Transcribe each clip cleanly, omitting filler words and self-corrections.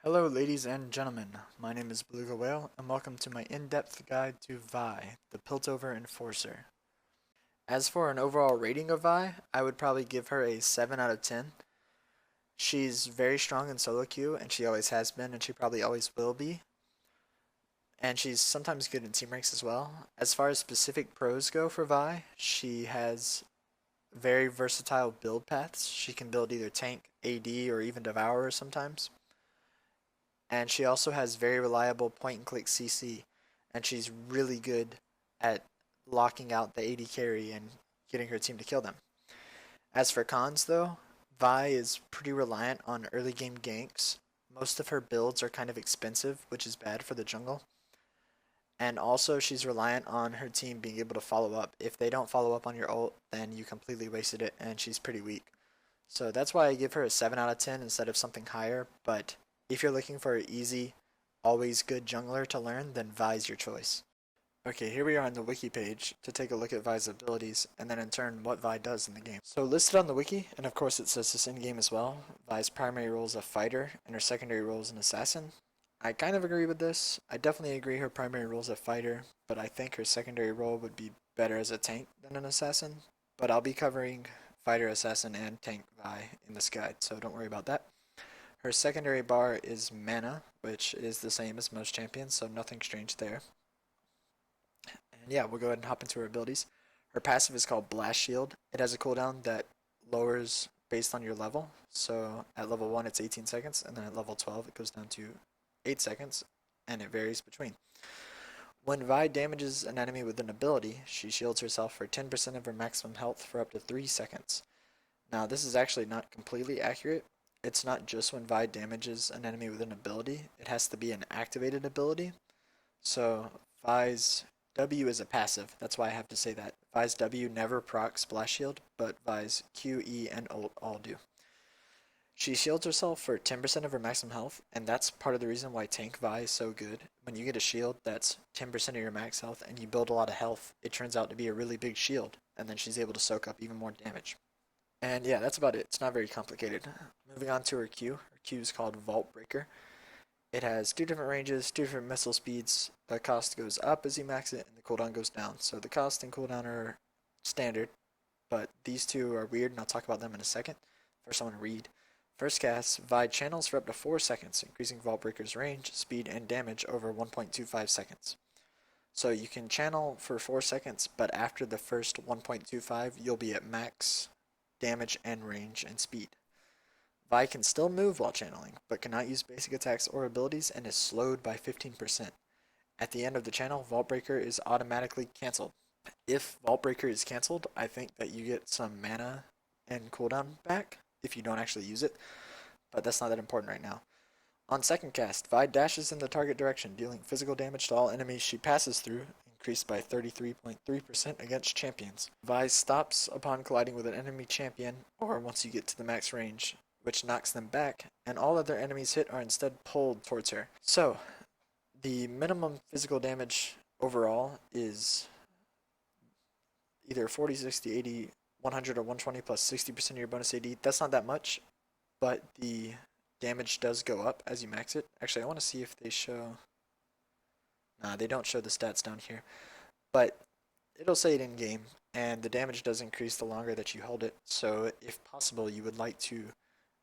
Hello ladies and gentlemen, my name is Beluga Whale and welcome to my in-depth guide to Vi, the Piltover Enforcer. As for an overall rating of Vi, I would probably give her a 7 out of 10. She's very strong in solo queue and she always has been and she probably always will be. And she's sometimes good in team ranks as well. As far as specific pros go for Vi, she has very versatile build paths. She can build either tank, AD, or even Devourer sometimes. And she also has very reliable point and click CC, and she's really good at locking out the AD carry and getting her team to kill them. As for cons though, Vi is pretty reliant on early game ganks. Most of her builds are kind of expensive, which is bad for the jungle. And also she's reliant on her team being able to follow up. If they don't follow up on your ult, then you completely wasted it and she's pretty weak. So that's why I give her a 7 out of 10 instead of something higher, but if you're looking for an easy, always good jungler to learn, then Vi's your choice. Okay, here we are on the wiki page to take a look at Vi's abilities, and then in turn what Vi does in the game. So listed on the wiki, and of course it says this in game as well, Vi's primary role is a fighter, and her secondary role is an assassin. I kind of agree with this. I definitely agree her primary role is a fighter, but I think her secondary role would be better as a tank than an assassin. But I'll be covering fighter, assassin, and tank Vi in this guide, so don't worry about that. Her secondary bar is mana, which is the same as most champions, so nothing strange there. And yeah, we'll go ahead and hop into her abilities. Her passive is called Blast Shield. It has a cooldown that lowers based on your level. So at level 1 it's 18 seconds, and then at level 12 it goes down to 8 seconds, and it varies between. When Vi damages an enemy with an ability, she shields herself for 10% of her maximum health for up to 3 seconds. Now, this is actually not completely accurate. It's not just when Vi damages an enemy with an ability, it has to be an activated ability. So, Vi's W is a passive, that's why I have to say that. Vi's W never procs Blast Shield, but Vi's Q, E, and ult all do. She shields herself for 10% of her maximum health, and that's part of the reason why Tank Vi is so good. When you get a shield that's 10% of your max health and you build a lot of health, it turns out to be a really big shield, and then she's able to soak up even more damage. And yeah, that's about it. It's not very complicated. Moving on to her Q. Her Q is called Vault Breaker. It has two different ranges, two different missile speeds. The cost goes up as you max it, and the cooldown goes down. So the cost and cooldown are standard, but these two are weird, and I'll talk about them in a second. First, I want to read. First cast, Vi channels for up to 4 seconds, increasing Vault Breaker's range, speed, and damage over 1.25 seconds. So you can channel for 4 seconds, but after the first 1.25, you'll be at max damage and range and speed. Vi can still move while channeling, but cannot use basic attacks or abilities and is slowed by 15%. At the end of the channel, Vault Breaker is automatically cancelled. If Vault Breaker is cancelled, I think that you get some mana and cooldown back if you don't actually use it, but that's not that important right now. On second cast, Vi dashes in the target direction, dealing physical damage to all enemies she passes through, increased by 33.3% against champions. Vi stops upon colliding with an enemy champion, or once you get to the max range, which knocks them back, and all other enemies hit are instead pulled towards her. So, the minimum physical damage overall is either 40, 60, 80, 100, or 120 plus 60% of your bonus AD. That's not that much, but the damage does go up as you max it. Actually, I want to see if they show... Nah, they don't show the stats down here. But it'll say it in game, and the damage does increase the longer that you hold it. So if possible, you would like to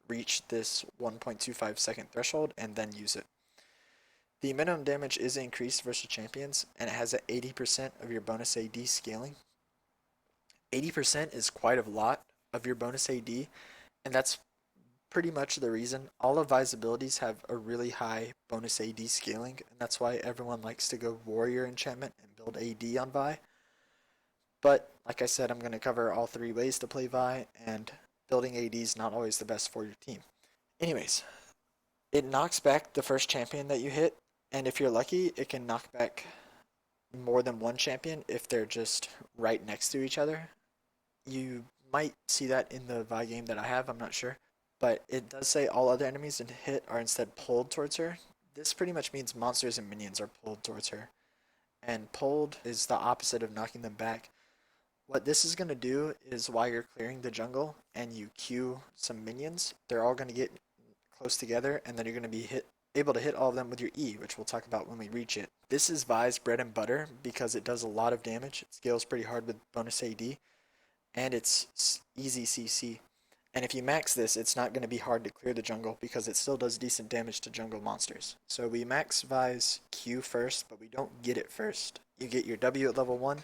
reach this 1.25 second threshold and then use it. The minimum damage is increased versus champions, and it has an 80% of your bonus AD scaling. 80% is quite a lot of your bonus AD, and that's pretty much the reason. All of Vi's abilities have a really high bonus AD scaling, and that's why everyone likes to go Warrior Enchantment and build AD on Vi. But, like I said, I'm going to cover all 3 ways to play Vi, and building AD is not always the best for your team. Anyways, it knocks back the first champion that you hit, and if you're lucky, it can knock back more than one champion if they're just right next to each other. You might see that in the Vi game that I have, I'm not sure. But it does say all other enemies in hit are instead pulled towards her. This pretty much means monsters and minions are pulled towards her. And pulled is the opposite of knocking them back. What this is going to do is while you're clearing the jungle and you queue some minions, they're all going to get close together and then you're going to be hit able to hit all of them with your E, which we'll talk about when we reach it. This is Vi's bread and butter because it does a lot of damage. It scales pretty hard with bonus AD, and it's easy CC. And if you max this, it's not going to be hard to clear the jungle because it still does decent damage to jungle monsters. So we max Vi's Q first, but we don't get it first. You get your W at level 1,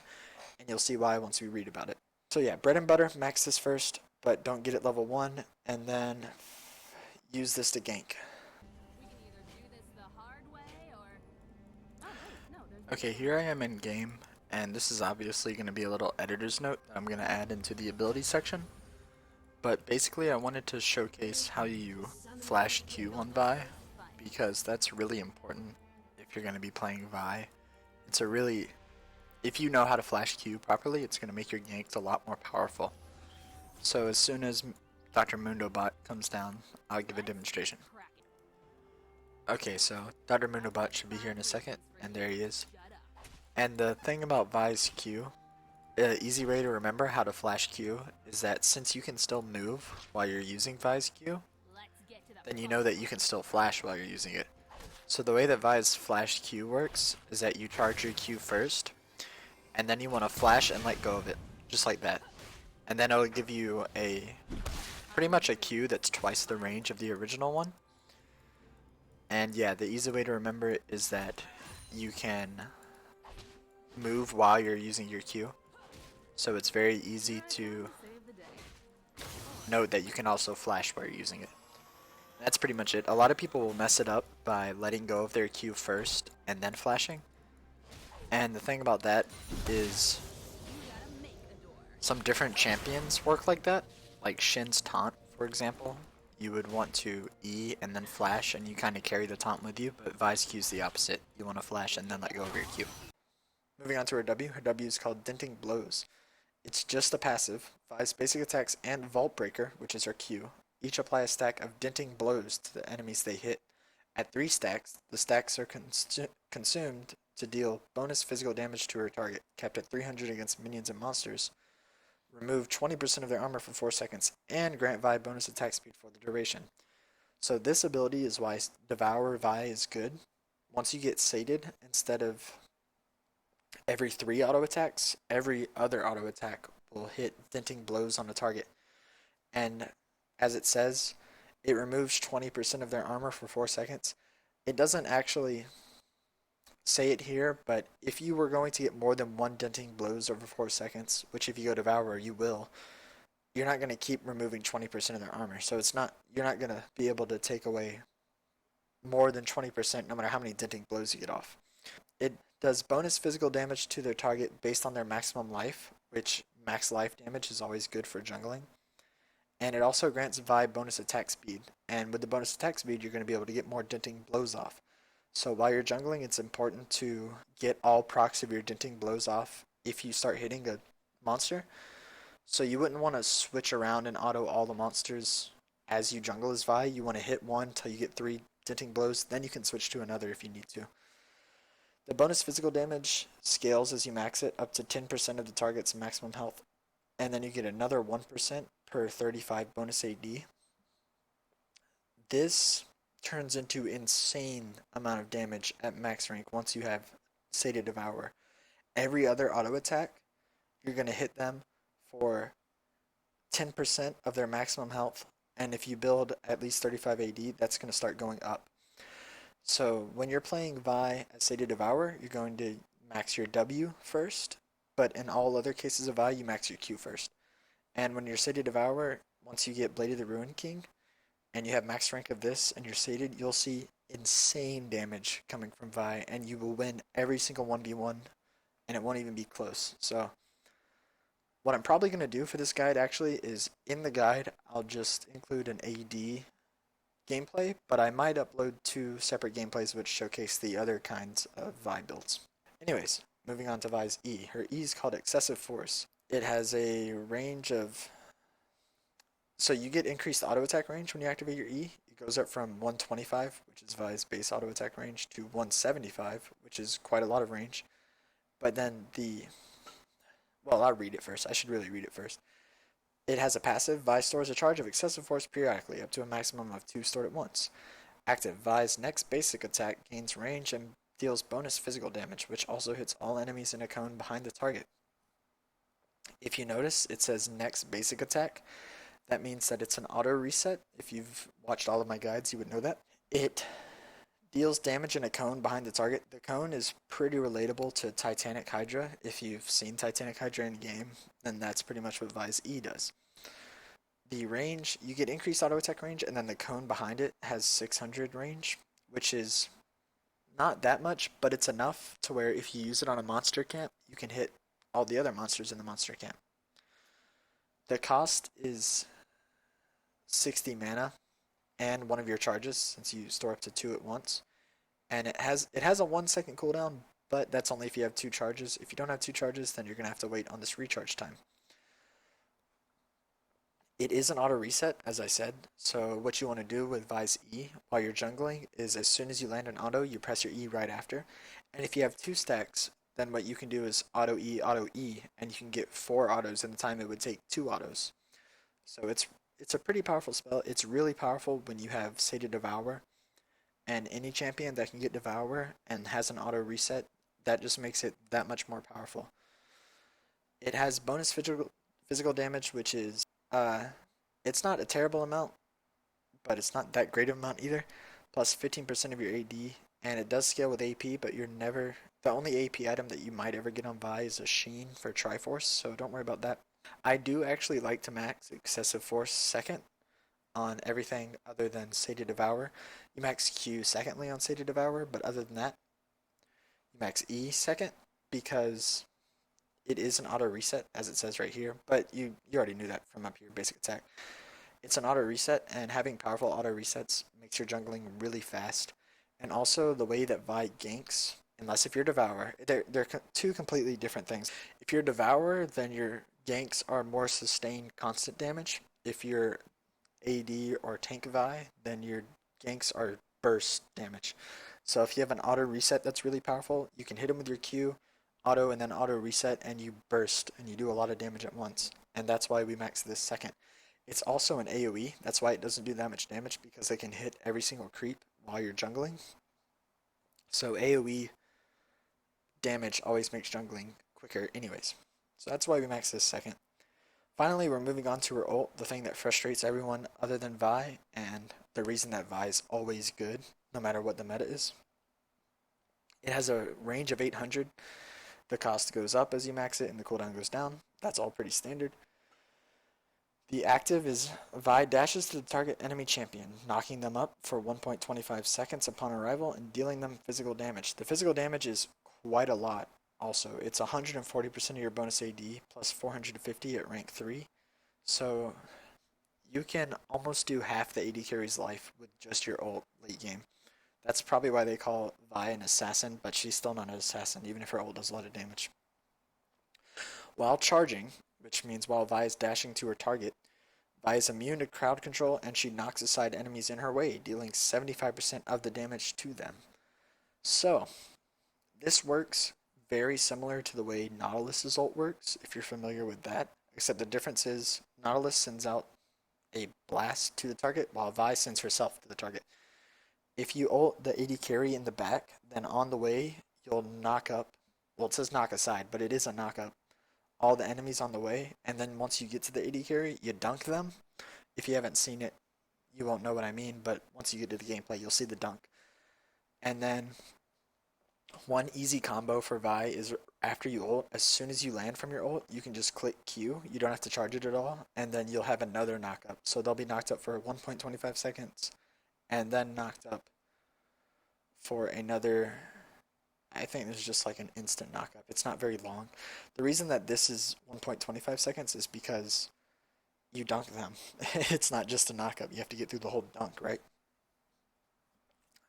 and you'll see why once we read about it. So yeah, bread and butter, max this first, but don't get it level 1, and then use this to gank. Okay, here I am in game, and this is obviously going to be a little editor's note that I'm going to add into the ability section. But basically I wanted to showcase how you flash Q on Vi, because that's really important if you're going to be playing Vi. It's a really, if you know how to flash Q properly, it's going to make your ganks a lot more powerful. So as soon as Dr. Mundobot comes down, I'll give a demonstration. Okay, so Dr. Mundobot should be here in a second, and there he is. And the thing about Vi's Q, easy way to remember how to flash Q is that since you can still move while you're using Vi's Q, then you know that you can still flash while you're using it. So the way that Vi's flash Q works is that you charge your Q first, and then you want to flash and let go of it, just like that. And then it'll give you pretty much a Q that's twice the range of the original one. And yeah, the easy way to remember it is that you can move while you're using your Q. So it's very easy to note that you can also flash while you're using it. That's pretty much it. A lot of people will mess it up by letting go of their Q first and then flashing. And the thing about that is some different champions work like that. Like Shin's taunt, for example. You would want to E and then flash, and you kind of carry the taunt with you, but Vi's Q is the opposite. You want to flash and then let go of your Q. Moving on to her W. Her W is called Denting Blows. It's just a passive. Vi's basic attacks and Vault Breaker, which is her Q, each apply a stack of denting blows to the enemies they hit. At 3 stacks, the stacks are consumed to deal bonus physical damage to her target, capped at 300 against minions and monsters. Remove 20% of their armor for 4 seconds, and grant Vi bonus attack speed for the duration. So this ability is why Devour Vi is good. Once you get sated, instead of every 3 auto attacks, every other auto attack will hit denting blows on the target. And as it says, it removes 20% of their armor for 4 seconds. It doesn't actually say it here, but if you were going to get more than 1 denting blows over 4 seconds, which if you go Devour, you will, you're not going to keep removing 20% of their armor. So you're not going to be able to take away more than 20% no matter how many denting blows you get off. It does bonus physical damage to their target based on their maximum life, which max life damage is always good for jungling. And it also grants Vi bonus attack speed. And with the bonus attack speed, you're going to be able to get more denting blows off. So while you're jungling, it's important to get all procs of your denting blows off if you start hitting a monster. So you wouldn't want to switch around and auto all the monsters as you jungle as Vi. You want to hit one until you get 3 denting blows, then you can switch to another if you need to. The bonus physical damage scales as you max it up to 10% of the target's maximum health, and then you get another 1% per 35 bonus AD. This turns into insane amount of damage at max rank once you have Sated Devour. Every other auto attack, you're going to hit them for 10% of their maximum health, and if you build at least 35 AD, that's going to start going up. So when you're playing Vi as Sated Devour, you're going to max your W first, but in all other cases of Vi, you max your Q first. And when you're Sated Devour, once you get Blade of the Ruin King, and you have max rank of this, and you're sated, you'll see insane damage coming from Vi, and you will win every single 1v1, and it won't even be close. So what I'm probably going to do for this guide actually is, in the guide, I'll just include an AD gameplay, but I might upload 2 separate gameplays which showcase the other kinds of Vi builds. Anyways, moving on to Vi's E. Her E is called Excessive Force. It has a range of... So you get increased auto attack range when you activate your E. It goes up from 125, which is Vi's base auto attack range, to 175, which is quite a lot of range. But then well, I'll read it first. I should really read it first. It has a passive. Vi stores a charge of excessive force periodically, up to a maximum of 2 stored at once. Active. Vi's next basic attack gains range and deals bonus physical damage, which also hits all enemies in a cone behind the target. If you notice, it says next basic attack. That means that it's an auto reset. If you've watched all of my guides, you would know that. It deals damage in a cone behind the target. The cone is pretty relatable to Titanic Hydra. If you've seen Titanic Hydra in game, then that's pretty much what Vi's E does. The range, you get increased auto attack range, and then the cone behind it has 600 range, which is not that much, but it's enough to where if you use it on a monster camp, you can hit all the other monsters in the monster camp. The cost is 60 mana and one of your charges, since you store up to 2 at once. And it has a 1 second cooldown, but that's only if you have 2 charges. If you don't have 2 charges, then you're gonna have to wait on this recharge time. It is an auto reset, as I said. So what you want to do with Vi's E while you're jungling is as soon as you land an auto, you press your E right after. And if you have 2 stacks, then what you can do is auto E, and you can get 4 autos in the time it would take 2 autos. So it's a pretty powerful spell. It's really powerful when you have Sated Devour, and any champion that can get Devour and has an auto reset, that just makes it that much more powerful. It has bonus physical damage, which is it's not a terrible amount, but it's not that great of an amount either. Plus 15% of your AD, and it does scale with AP, but you're never the only AP item that you might ever get on Vi is a Sheen for Triforce, so don't worry about that. I do actually like to max Excessive Force second on everything other than Sated Devour. You max Q secondly on Sated Devour, but other than that, you max E second because it is an auto reset, as it says right here, but you already knew that from up here, basic attack. It's an auto reset, and having powerful auto resets makes your jungling really fast. And also the way that Vi ganks, unless if you're Devourer, they're two completely different things. If you're Devourer, then your ganks are more sustained constant damage. If you're AD or tank Vi, then your ganks are burst damage. So if you have an auto reset that's really powerful, you can hit him with your Q, auto and then auto reset, and you burst and you do a lot of damage at once. And that's why we max this second. It's also an AoE, that's why it doesn't do that much damage, because they can hit every single creep while you're jungling. So AoE damage always makes jungling quicker anyways. So that's why we max this second. Finally, we're moving on to her ult, the thing that frustrates everyone other than Vi, and the reason that Vi is always good, no matter what the meta is. It has a range of 800. The cost goes up as you max it, and the cooldown goes down. That's all pretty standard. The active is Vi dashes to the target enemy champion, knocking them up for 1.25 seconds upon arrival and dealing them physical damage. The physical damage is quite a lot also. It's 140% of your bonus AD plus 450 at rank 3. So you can almost do half the AD carry's life with just your ult late game. That's probably why they call Vi an assassin, but she's still not an assassin, even if her ult does a lot of damage. While charging, which means while Vi is dashing to her target, Vi is immune to crowd control, and she knocks aside enemies in her way, dealing 75% of the damage to them. So, this works very similar to the way Nautilus's ult works, if you're familiar with that, except the difference is Nautilus sends out a blast to the target, while Vi sends herself to the target. If you ult the AD carry in the back, then on the way, you'll knock up, well, it says knock aside, but it is a knock up, all the enemies on the way, and then once you get to the AD carry, you dunk them. If you haven't seen it, you won't know what I mean, but once you get to the gameplay, you'll see the dunk. And then one easy combo for Vi is after you ult, as soon as you land from your ult, you can just click Q. You don't have to charge it at all, and then you'll have another knock up. So they'll be knocked up for 1.25 seconds, and then knocked up for another, I think this is just like an instant knockup. It's not very long. The reason that this is 1.25 seconds is because you dunk them. It's not just a knockup. You have to get through the whole dunk, right?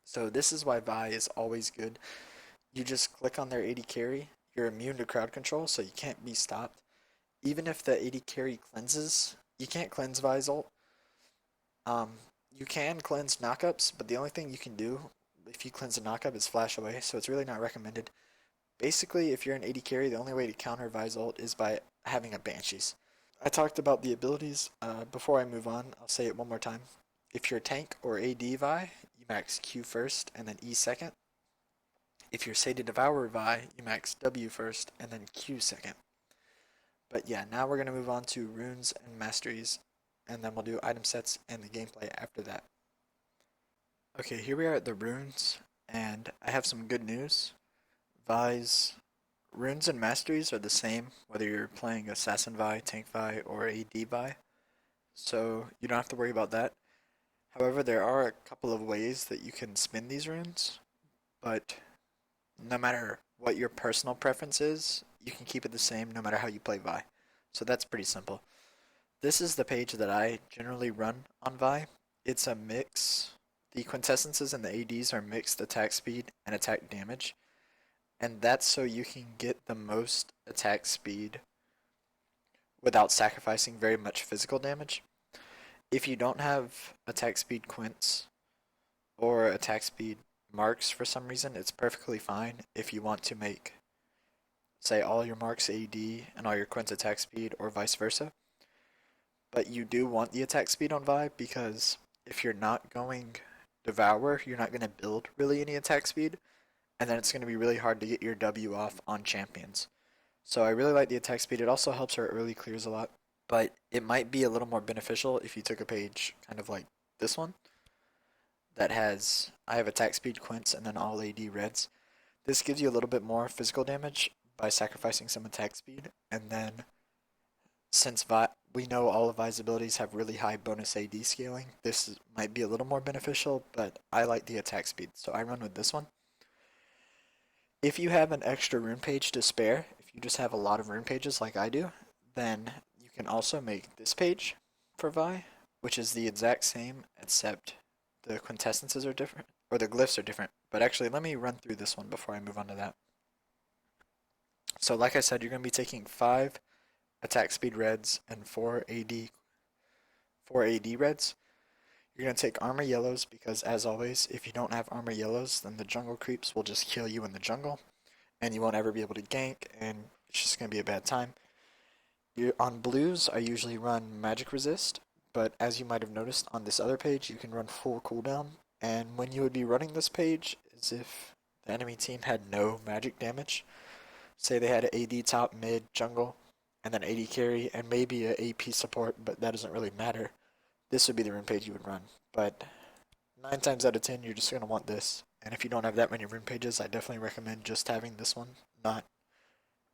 So this is why Vi is always good. You just click on their AD carry. You're immune to crowd control, so you can't be stopped. Even if the AD carry cleanses, you can't cleanse Vi's ult. You can cleanse knockups, but the only thing you can do if you cleanse a knockup is flash away, so it's really not recommended. Basically, if you're an AD carry, the only way to counter Vi's ult is by having a Banshees. I talked about the abilities. Before I move on, I'll say it one more time. If you're tank or AD Vi, you max Q first and then E second. If you're Sated Devourer Vi, you max W first and then Q second. But yeah, now we're going to move on to runes and masteries, and then we'll do item sets and the gameplay after that. Okay, here we are at the runes, and I have some good news. Vi's runes and masteries are the same, whether you're playing Assassin Vi, Tank Vi, or AD Vi, so you don't have to worry about that. However, there are a couple of ways that you can spin these runes, but no matter what your personal preference is, you can keep it the same no matter how you play Vi. So that's pretty simple. This is the page that I generally run on Vi. It's a mix. The quintessences and the ADs are mixed attack speed and attack damage, and that's so you can get the most attack speed without sacrificing very much physical damage. If you don't have attack speed quints or attack speed marks for some reason, it's perfectly fine if you want to make, say, all your marks AD and all your quints attack speed, or vice versa. But you do want the attack speed on Vi, because if you're not going Devour, you're not going to build really any attack speed, and then it's going to be really hard to get your W off on champions. So I really like the attack speed. It also helps our early clears a lot, but it might be a little more beneficial if you took a page kind of like this one that has, I have attack speed quints and then all AD reds. This gives you a little bit more physical damage by sacrificing some attack speed, and then since we know all of Vi's abilities have really high bonus AD scaling, this might be a little more beneficial, but I like the attack speed, so I run with this one. If you have an extra rune page to spare, if you just have a lot of rune pages like I do, then you can also make this page for Vi, which is the exact same, except the quintessences are different, or the glyphs are different. But actually, let me run through this one before I move on to that. So like I said, you're going to be taking 5 attack speed reds and 4 AD reds. You're going to take armor yellows because, as always, if you don't have armor yellows, then the jungle creeps will just kill you in the jungle, and you won't ever be able to gank, and it's just going to be a bad time. On blues, I usually run magic resist, but as you might have noticed on this other page, you can run full cooldown, and when you would be running this page is if the enemy team had no magic damage. Say they had an AD top, mid, jungle, and then AD carry, and maybe a AP support, but that doesn't really matter. This would be the rune page you would run. But 9 times out of 10, you're just going to want this. And if you don't have that many rune pages, I definitely recommend just having this one, not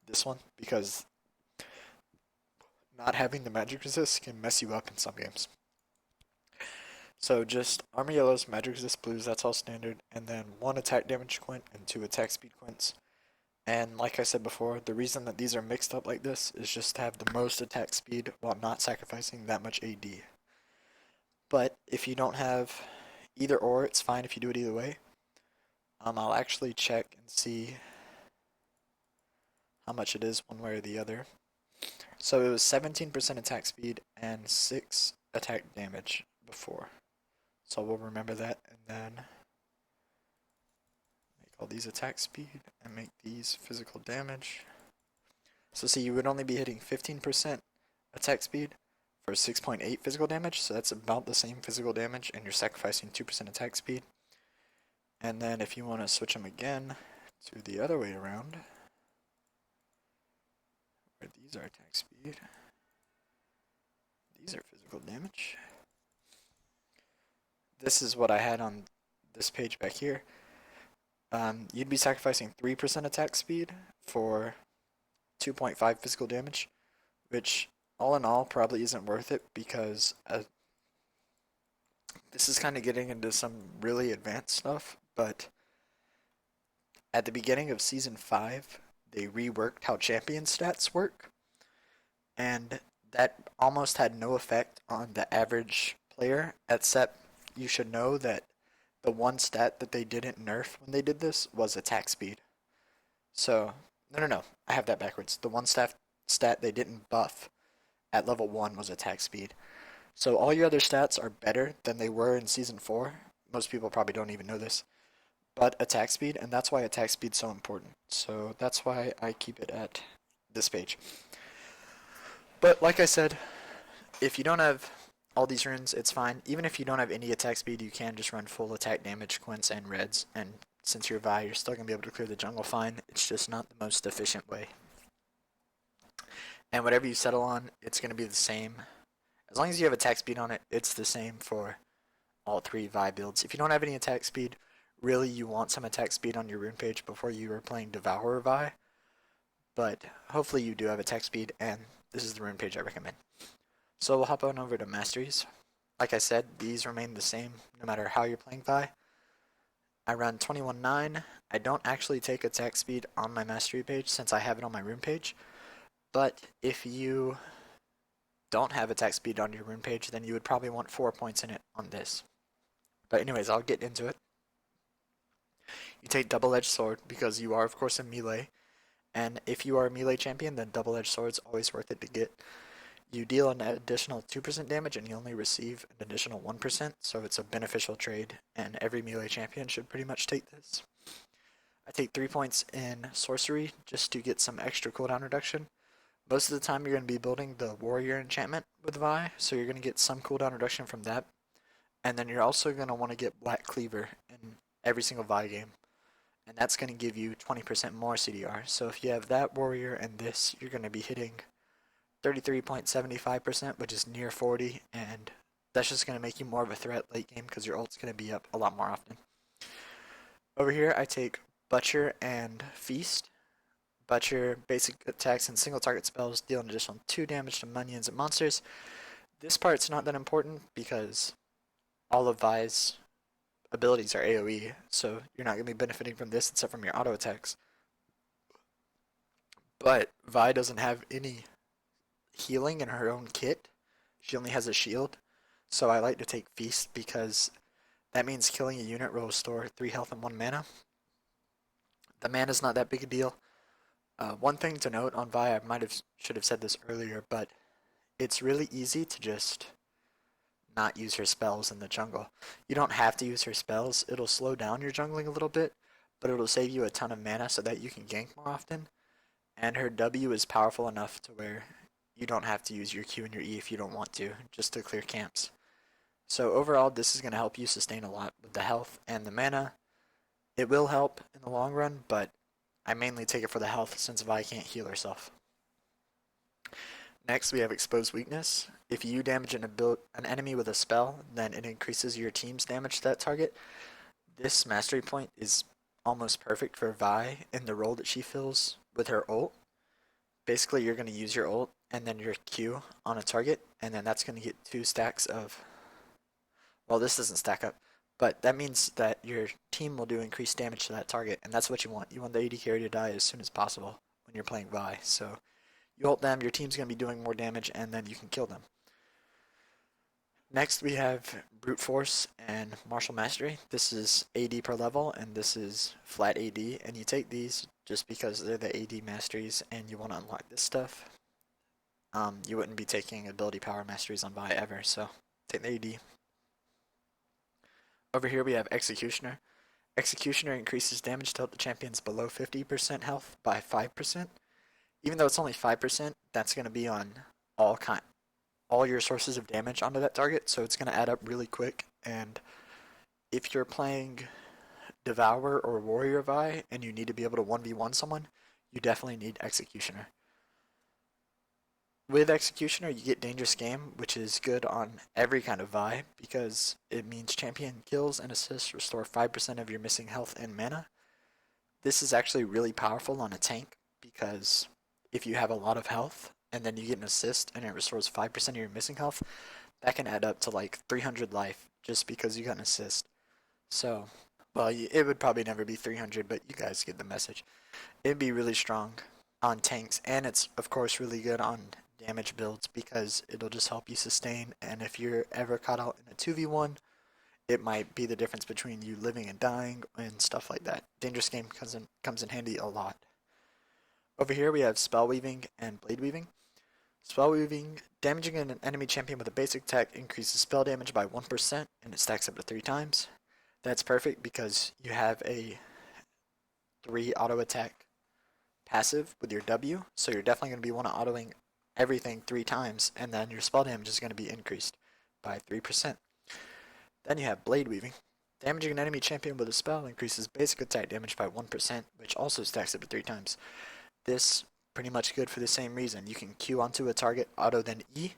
this one, because not having the magic resist can mess you up in some games. So just armor yellows, magic resist blues, that's all standard, and then 1 attack damage quint and 2 attack speed quints. And like I said before, the reason that these are mixed up like this is just to have the most attack speed while not sacrificing that much AD. But if you don't have either or, it's fine if you do it either way. I'll actually check and see how much it is one way or the other. So it was 17% attack speed and 6 attack damage before. So we'll remember that, and then make all these attack speed and make these physical damage. So see, you would only be hitting 15% attack speed for 6.8 physical damage, so that's about the same physical damage, and you're sacrificing 2% attack speed. And then if you want to switch them again to the other way around, where these are attack speed, these are physical damage. This is what I had on this page back here. You'd be sacrificing 3% attack speed for 2.5 physical damage, which all in all probably isn't worth it, because this is kind of getting into some really advanced stuff, but at the beginning of Season 5, they reworked how champion stats work, and that almost had no effect on the average player, except you should know that the one stat that they didn't nerf when they did this was attack speed. So, no, I have that backwards. The one stat they didn't buff at level 1 was attack speed. So all your other stats are better than they were in Season 4. Most people probably don't even know this. But attack speed, and that's why attack speed is so important. So that's why I keep it at this page. But like I said, if you don't have all these runes, it's fine. Even if you don't have any attack speed, you can just run full attack damage, Quints, and Reds, and since you're Vi, you're still going to be able to clear the jungle fine. It's just not the most efficient way. And whatever you settle on, it's going to be the same. As long as you have attack speed on it, it's the same for all three Vi builds. If you don't have any attack speed, really you want some attack speed on your rune page before you are playing Devourer Vi. But hopefully you do have attack speed, and this is the rune page I recommend. So we'll hop on over to Masteries. Like I said, these remain the same no matter how you're playing Vi. I run 21.9. I don't actually take attack speed on my Mastery page since I have it on my rune page. But if you don't have attack speed on your rune page, then you would probably want 4 points in it on this. But anyways, I'll get into it. You take double-edged sword because you are of course a melee, and if you are a melee champion, then double-edged sword's always worth it to get. You deal an additional 2% damage and you only receive an additional 1%, so it's a beneficial trade, and every melee champion should pretty much take this. I take 3 points in sorcery just to get some extra cooldown reduction. Most of the time you're going to be building the warrior enchantment with Vi, so you're going to get some cooldown reduction from that. And then you're also going to want to get Black Cleaver in every single Vi game. And that's going to give you 20% more CDR. So if you have that warrior and this, you're going to be hitting 33.75%, which is near 40, and that's just going to make you more of a threat late game because your ult's going to be up a lot more often. Over here, I take Butcher and Feast. Butcher, basic attacks and single target spells deal an additional 2 damage to minions and monsters. This part's not that important because all of Vi's abilities are AoE, so you're not going to be benefiting from this except from your auto attacks. But Vi doesn't have any healing in her own kit. She only has a shield, so I like to take Feast because that means killing a unit will restore 3 health and 1 mana. The mana's not that big a deal. One thing to note on Vi, I should have said this earlier, but it's really easy to just not use her spells in the jungle. You don't have to use her spells. It'll slow down your jungling a little bit, but it'll save you a ton of mana so that you can gank more often. And her W is powerful enough to where you don't have to use your Q and your E if you don't want to, just to clear camps. So overall, this is going to help you sustain a lot with the health and the mana. It will help in the long run, but I mainly take it for the health since Vi can't heal herself. Next, we have Exposed Weakness. If you damage an enemy with a spell, then it increases your team's damage to that target. This mastery point is almost perfect for Vi in the role that she fills with her ult. Basically, you're going to use your ult and then your Q on a target, and then that's going to get 2 stacks of... Well, this doesn't stack up, but that means that your team will do increased damage to that target, and that's what you want. You want the AD carry to die as soon as possible when you're playing Vi. So you ult them, your team's going to be doing more damage, and then you can kill them. Next we have Brute Force and Martial Mastery. This is AD per level, and this is flat AD, and you take these just because they're the AD masteries and you want to unlock this stuff. You wouldn't be taking ability power masteries on Vi ever, so take the AD. Over here we have Executioner. Executioner increases damage to help the champions below 50% health by 5%. Even though it's only 5%, that's going to be on all your sources of damage onto that target, so it's going to add up really quick. And if you're playing Devourer or Warrior Vi and you need to be able to 1v1 someone, you definitely need Executioner. With Executioner, you get Dangerous Game, which is good on every kind of Vi because it means champion kills and assists restore 5% of your missing health and mana. This is actually really powerful on a tank because if you have a lot of health and then you get an assist and it restores 5% of your missing health, that can add up to like 300 life just because you got an assist. So, well, it would probably never be 300, but you guys get the message. It'd be really strong on tanks, and it's of course really good on damage builds because it'll just help you sustain, and if you're ever caught out in a 2v1, it might be the difference between you living and dying and stuff like that. Dangerous Game comes in handy a lot. Over here we have Spell Weaving and Blade Weaving. Spell Weaving, damaging an enemy champion with a basic attack increases spell damage by 1% and it stacks up to 3 times. That's perfect because you have a 3 auto attack passive with your W, so you're definitely going to be autoing everything 3 times, and then your spell damage is going to be increased. by 3%. Then you have Blade Weaving. Damaging an enemy champion with a spell increases basic attack damage by 1%, which also stacks up to 3 times. This pretty much good for the same reason. You can Q onto a target, auto then E,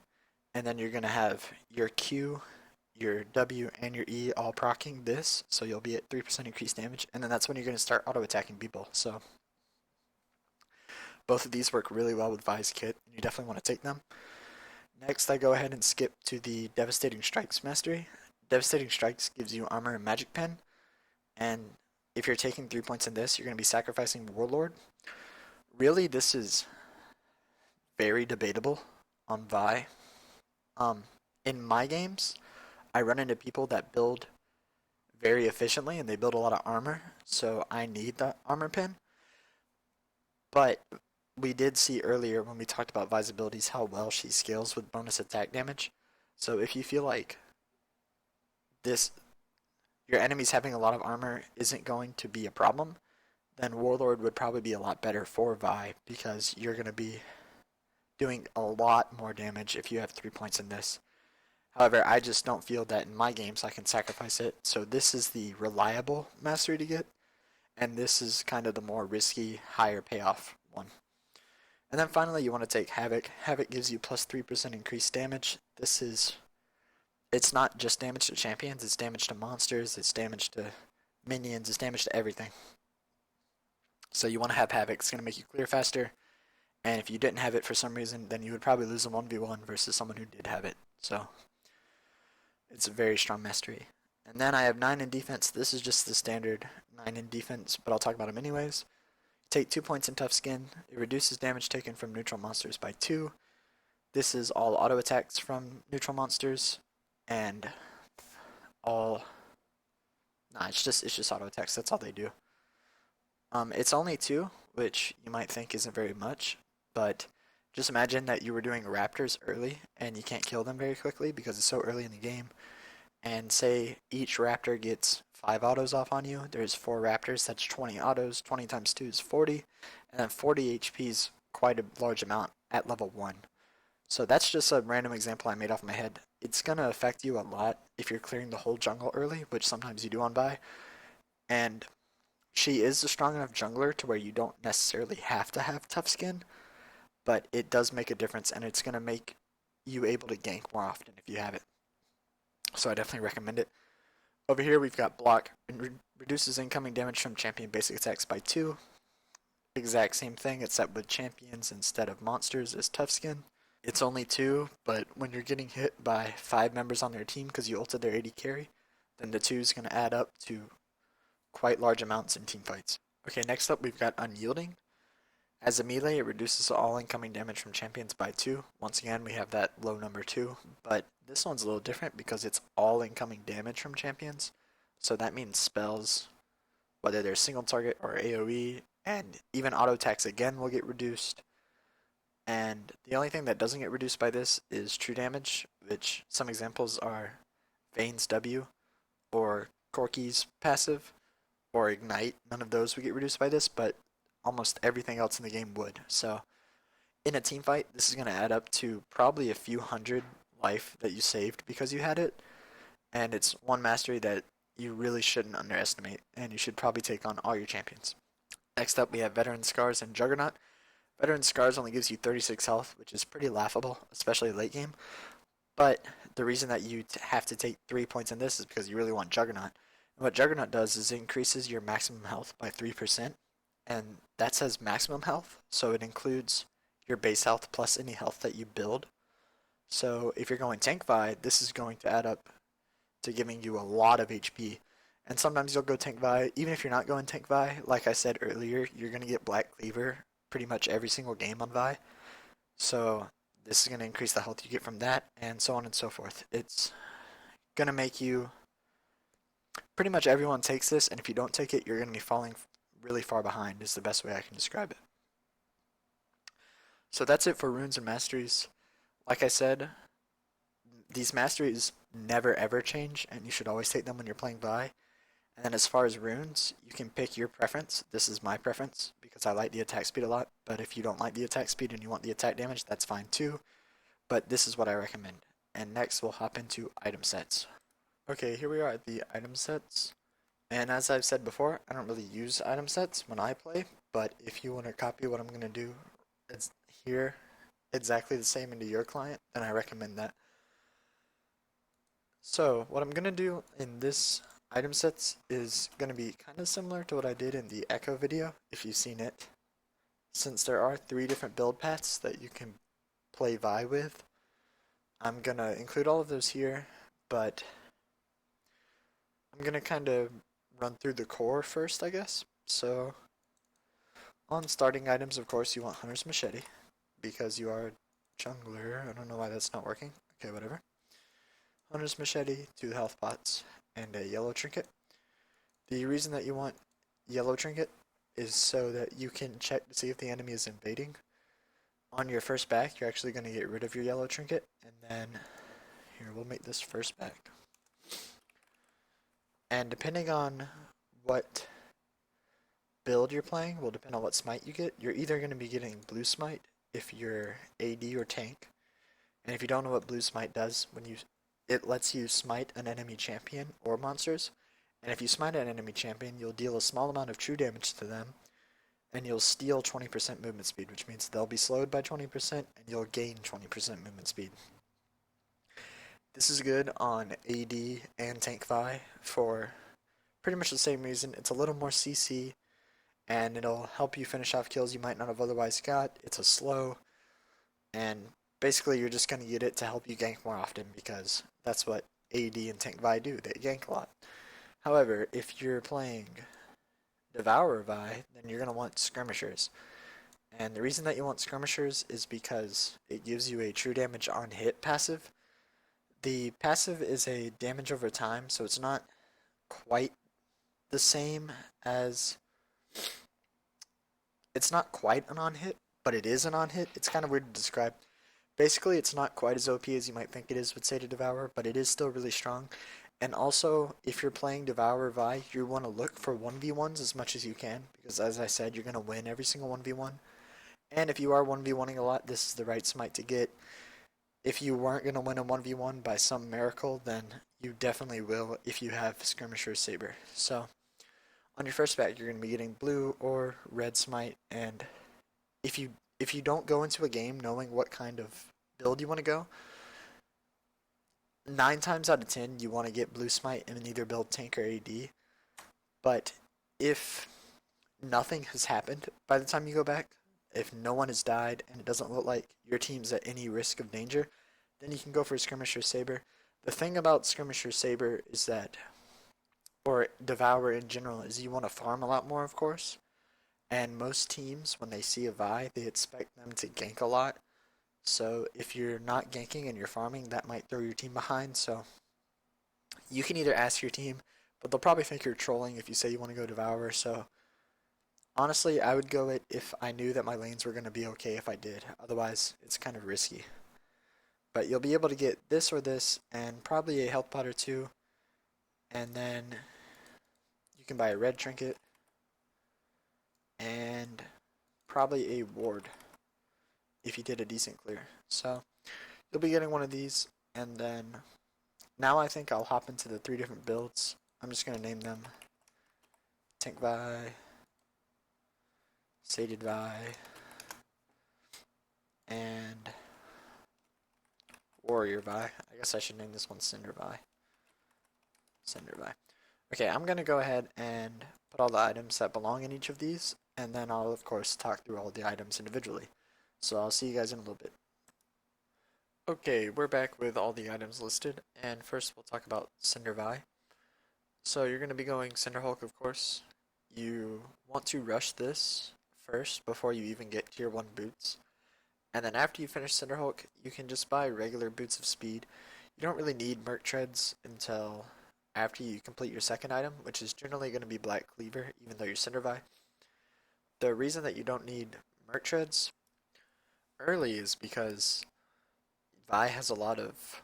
and then you're going to have your Q, your W, and your E all proccing this, so you'll be at 3% increased damage, and then that's when you're going to start auto attacking people. So both of these work really well with Vi's kit, and you definitely want to take them. Next, I go ahead and skip to the Devastating Strikes Mastery. Devastating Strikes gives you armor and magic pen, and if you're taking 3 points in this, you're going to be sacrificing Warlord. Really, this is very debatable on Vi. In my games, I run into people that build very efficiently and they build a lot of armor, so I need the armor pen. But we did see earlier when we talked about Vi's abilities how well she scales with bonus attack damage. So if you feel like this, your enemies having a lot of armor isn't going to be a problem, then Warlord would probably be a lot better for Vi because you're going to be doing a lot more damage if you have 3 points in this. However, I just don't feel that in my games I can sacrifice it, so this is the reliable mastery to get, and this is kind of the more risky, higher payoff one. And then finally you want to take Havoc. Havoc gives you plus 3% increased damage. It's not just damage to champions, it's damage to monsters, it's damage to minions, it's damage to everything. So you want to have Havoc, it's going to make you clear faster, and if you didn't have it for some reason, then you would probably lose a 1v1 versus someone who did have it. So it's a very strong mastery. And then I have 9 in defense. This is just the standard 9 in defense, but I'll talk about them anyways. Take 2 points in tough skin. It reduces damage taken from neutral monsters by 2. This is all auto attacks from neutral monsters, and all. Nah, it's just auto attacks. That's all they do. It's only 2, which you might think isn't very much, but just imagine that you were doing raptors early and you can't kill them very quickly because it's so early in the game. And say each raptor gets 5 autos off on you. There's 4 raptors, that's 20 autos. 20 times 2 is 40. And then 40 HP is quite a large amount at level 1. So that's just a random example I made off my head. It's going to affect you a lot if you're clearing the whole jungle early, which sometimes you do on Vi. And she is a strong enough jungler to where you don't necessarily have to have tough skin, but it does make a difference, and it's going to make you able to gank more often if you have it. So I definitely recommend it. Over here we've got Block. It reduces incoming damage from champion basic attacks by 2. Exact same thing, except with champions instead of monsters as tough skin. It's only 2, but when you're getting hit by 5 members on their team because you ulted their AD carry, then the 2 is going to add up to quite large amounts in team fights. Okay, next up we've got Unyielding. As a melee, it reduces all incoming damage from champions by 2. Once again, we have that low number 2, but this one's a little different because it's all incoming damage from champions. So that means spells, whether they're single target or AoE, and even auto attacks again will get reduced. And the only thing that doesn't get reduced by this is true damage, which some examples are Vayne's W, or Corki's passive, or Ignite. None of those would get reduced by this, but almost everything else in the game would. So in a team fight, this is going to add up to probably a few hundred life that you saved because you had it. And it's one mastery that you really shouldn't underestimate, and you should probably take on all your champions. Next up, we have Veteran Scars and Juggernaut. Veteran Scars only gives you 36 health, which is pretty laughable, especially late game. But the reason that you have to take 3 points in this is because you really want Juggernaut. And what Juggernaut does is it increases your maximum health by 3%. And that says maximum health, so it includes your base health plus any health that you build. So if you're going tank Vi, this is going to add up to giving you a lot of HP. And sometimes you'll go tank Vi, even if you're not going tank Vi, like I said earlier, you're going to get Black Cleaver pretty much every single game on Vi. So this is going to increase the health you get from that, and so on and so forth. It's going to make you, pretty much everyone takes this, and if you don't take it, you're going to be falling really far behind is the best way I can describe it. So that's it for runes and masteries. Like I said, these masteries never ever change, and you should always take them when you're playing Vi. And then as far as runes, you can pick your preference. This is my preference because I like the attack speed a lot, but if you don't like the attack speed and you want the attack damage, that's fine too. But this is what I recommend. and next we'll hop into item sets. Okay, here we are at the item sets. And as I've said before, I don't really use item sets when I play, but if you want to copy what I'm going to do it's here exactly the same into your client, then I recommend that. So what I'm going to do in this item sets is going to be kind of similar to what I did in the Echo video, if you've seen it. Since there are 3 different build paths that you can play Vi with, I'm going to include all of those here, but I'm going to kind of run through the core first, I guess. So on starting items, of course, you want Hunter's Machete, because you are a jungler. I don't know why that's not working. Okay, whatever. Hunter's Machete, 2 health pots, and a yellow trinket. The reason that you want yellow trinket is so that you can check to see if the enemy is invading. On your first back, you're actually going to get rid of your yellow trinket, and then here, we'll make this first back. And depending on what build you're playing will depend on what smite you get. You're either going to be getting blue smite if you're AD or tank, and if you don't know what blue smite does, it lets you smite an enemy champion or monsters, and if you smite an enemy champion, you'll deal a small amount of true damage to them, and you'll steal 20% movement speed, which means they'll be slowed by 20%, and you'll gain 20% movement speed. This is good on AD and tank Vi for pretty much the same reason. It's a little more CC, and it'll help you finish off kills you might not have otherwise got. It's a slow, and basically you're just going to get it to help you gank more often, because that's what AD and tank Vi do. They gank a lot. However, if you're playing Devourer Vi, then you're going to want Skirmishers. And the reason that you want Skirmishers is because it gives you a true damage on hit passive. The passive is a damage over time, so it's not quite the same as... It's not quite an on-hit, but it is an on-hit. It's kind of weird to describe. Basically, it's not quite as OP as you might think it is with Say to Devour, but it is still really strong. And also, if you're playing Devourer Vi, you want to look for 1v1s as much as you can, because as I said, you're going to win every single 1v1. And if you are 1v1ing a lot, this is the right smite to get. If you weren't going to win a 1v1 by some miracle, then you definitely will if you have Skirmisher Saber. So, on your first back, you're going to be getting blue or red smite, and if you don't go into a game knowing what kind of build you want to go, 9 times out of 10 you want to get blue smite and either build tank or AD. But if nothing has happened by the time you go back, if no one has died and it doesn't look like your team's at any risk of danger, then you can go for Skirmisher Saber. The thing about Skirmisher Saber is that, or Devour in general, is you want to farm a lot more, of course. And most teams, when they see a Vi, they expect them to gank a lot. So if you're not ganking and you're farming, that might throw your team behind. So you can either ask your team, but they'll probably think you're trolling if you say you want to go Devourer. So honestly, I would go it if I knew that my lanes were going to be okay if I did. Otherwise, it's kind of risky. But you'll be able to get this or this, and probably a health pot or 2. And then you can buy a red trinket, and probably a ward if you did a decent clear. So you'll be getting one of these, and then now I think I'll hop into the 3 different builds. I'm just going to name them Tank Vi, Sated Vi, and Warrior Vi. I guess I should name this one Cinder Vi. Cinder Vi. Okay, I'm going to go ahead and put all the items that belong in each of these, and then I'll of course talk through all the items individually. So I'll see you guys in a little bit. Okay, we're back with all the items listed, and first we'll talk about Cinder Vi. So you're going to be going Cinder Hulk, of course. You want to rush this first before you even get tier 1 boots. And then after you finish Cinder Hulk, you can just buy regular boots of speed. You don't really need Merc Treads until after you complete your second item, which is generally going to be Black Cleaver, even though you're Cinder Vi. The reason that you don't need Merc Treads early is because Vi has a lot of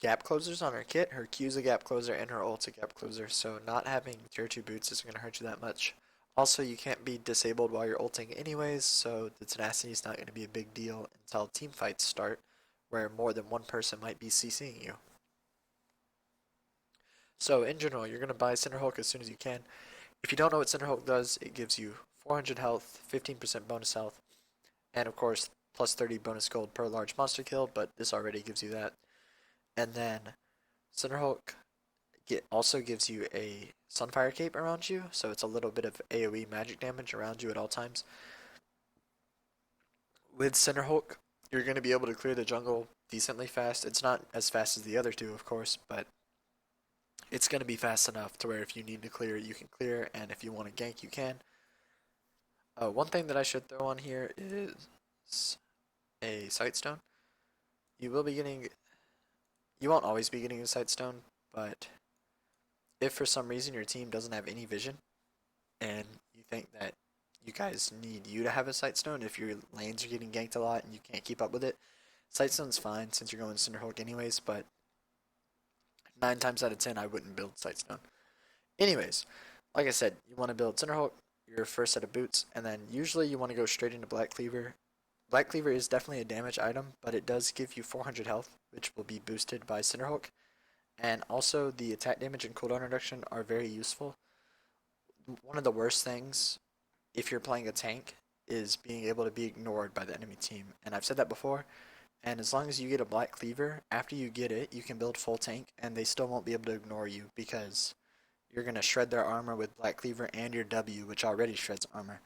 gap closers on her kit. Her Q's a gap closer and her ult's a gap closer, so not having tier 2 boots isn't going to hurt you that much. Also, you can't be disabled while you're ulting anyways, so the tenacity is not going to be a big deal until team fights start, where more than one person might be CCing you. So in general, you're going to buy Cinder Hulk as soon as you can. If you don't know what Cinder Hulk does, it gives you 400 health, 15% bonus health, and of course, plus 30 bonus gold per large monster kill, but this already gives you that. And then Cinder Hulk also gives you a Sunfire Cape around you, so it's a little bit of AoE magic damage around you at all times. With Cinder Hulk, you're going to be able to clear the jungle decently fast. It's not as fast as the other two, of course, but it's going to be fast enough to where if you need to clear it, you can clear, and if you want to gank, you can. One thing that I should throw on here is a Sightstone. You will be getting, you won't always be getting a Sightstone, but if for some reason your team doesn't have any vision, and you think that you guys need you to have a Sightstone if your lanes are getting ganked a lot and you can't keep up with it, Sightstone's fine since you're going Cinder Hulk anyways, but 9 times out of 10 I wouldn't build Sightstone. Anyways, like I said, you want to build Cinder Hulk, your first set of boots, and then usually you want to go straight into Black Cleaver. Black Cleaver is definitely a damage item, but it does give you 400 health, which will be boosted by Cinder Hulk. And also the attack damage and cooldown reduction are very useful. One of the worst things if you're playing a tank is being able to be ignored by the enemy team. And I've said that before, and as long as you get a Black Cleaver, after you get it, you can build full tank, and they still won't be able to ignore you because you're going to shred their armor with Black Cleaver and your W, which already shreds armor.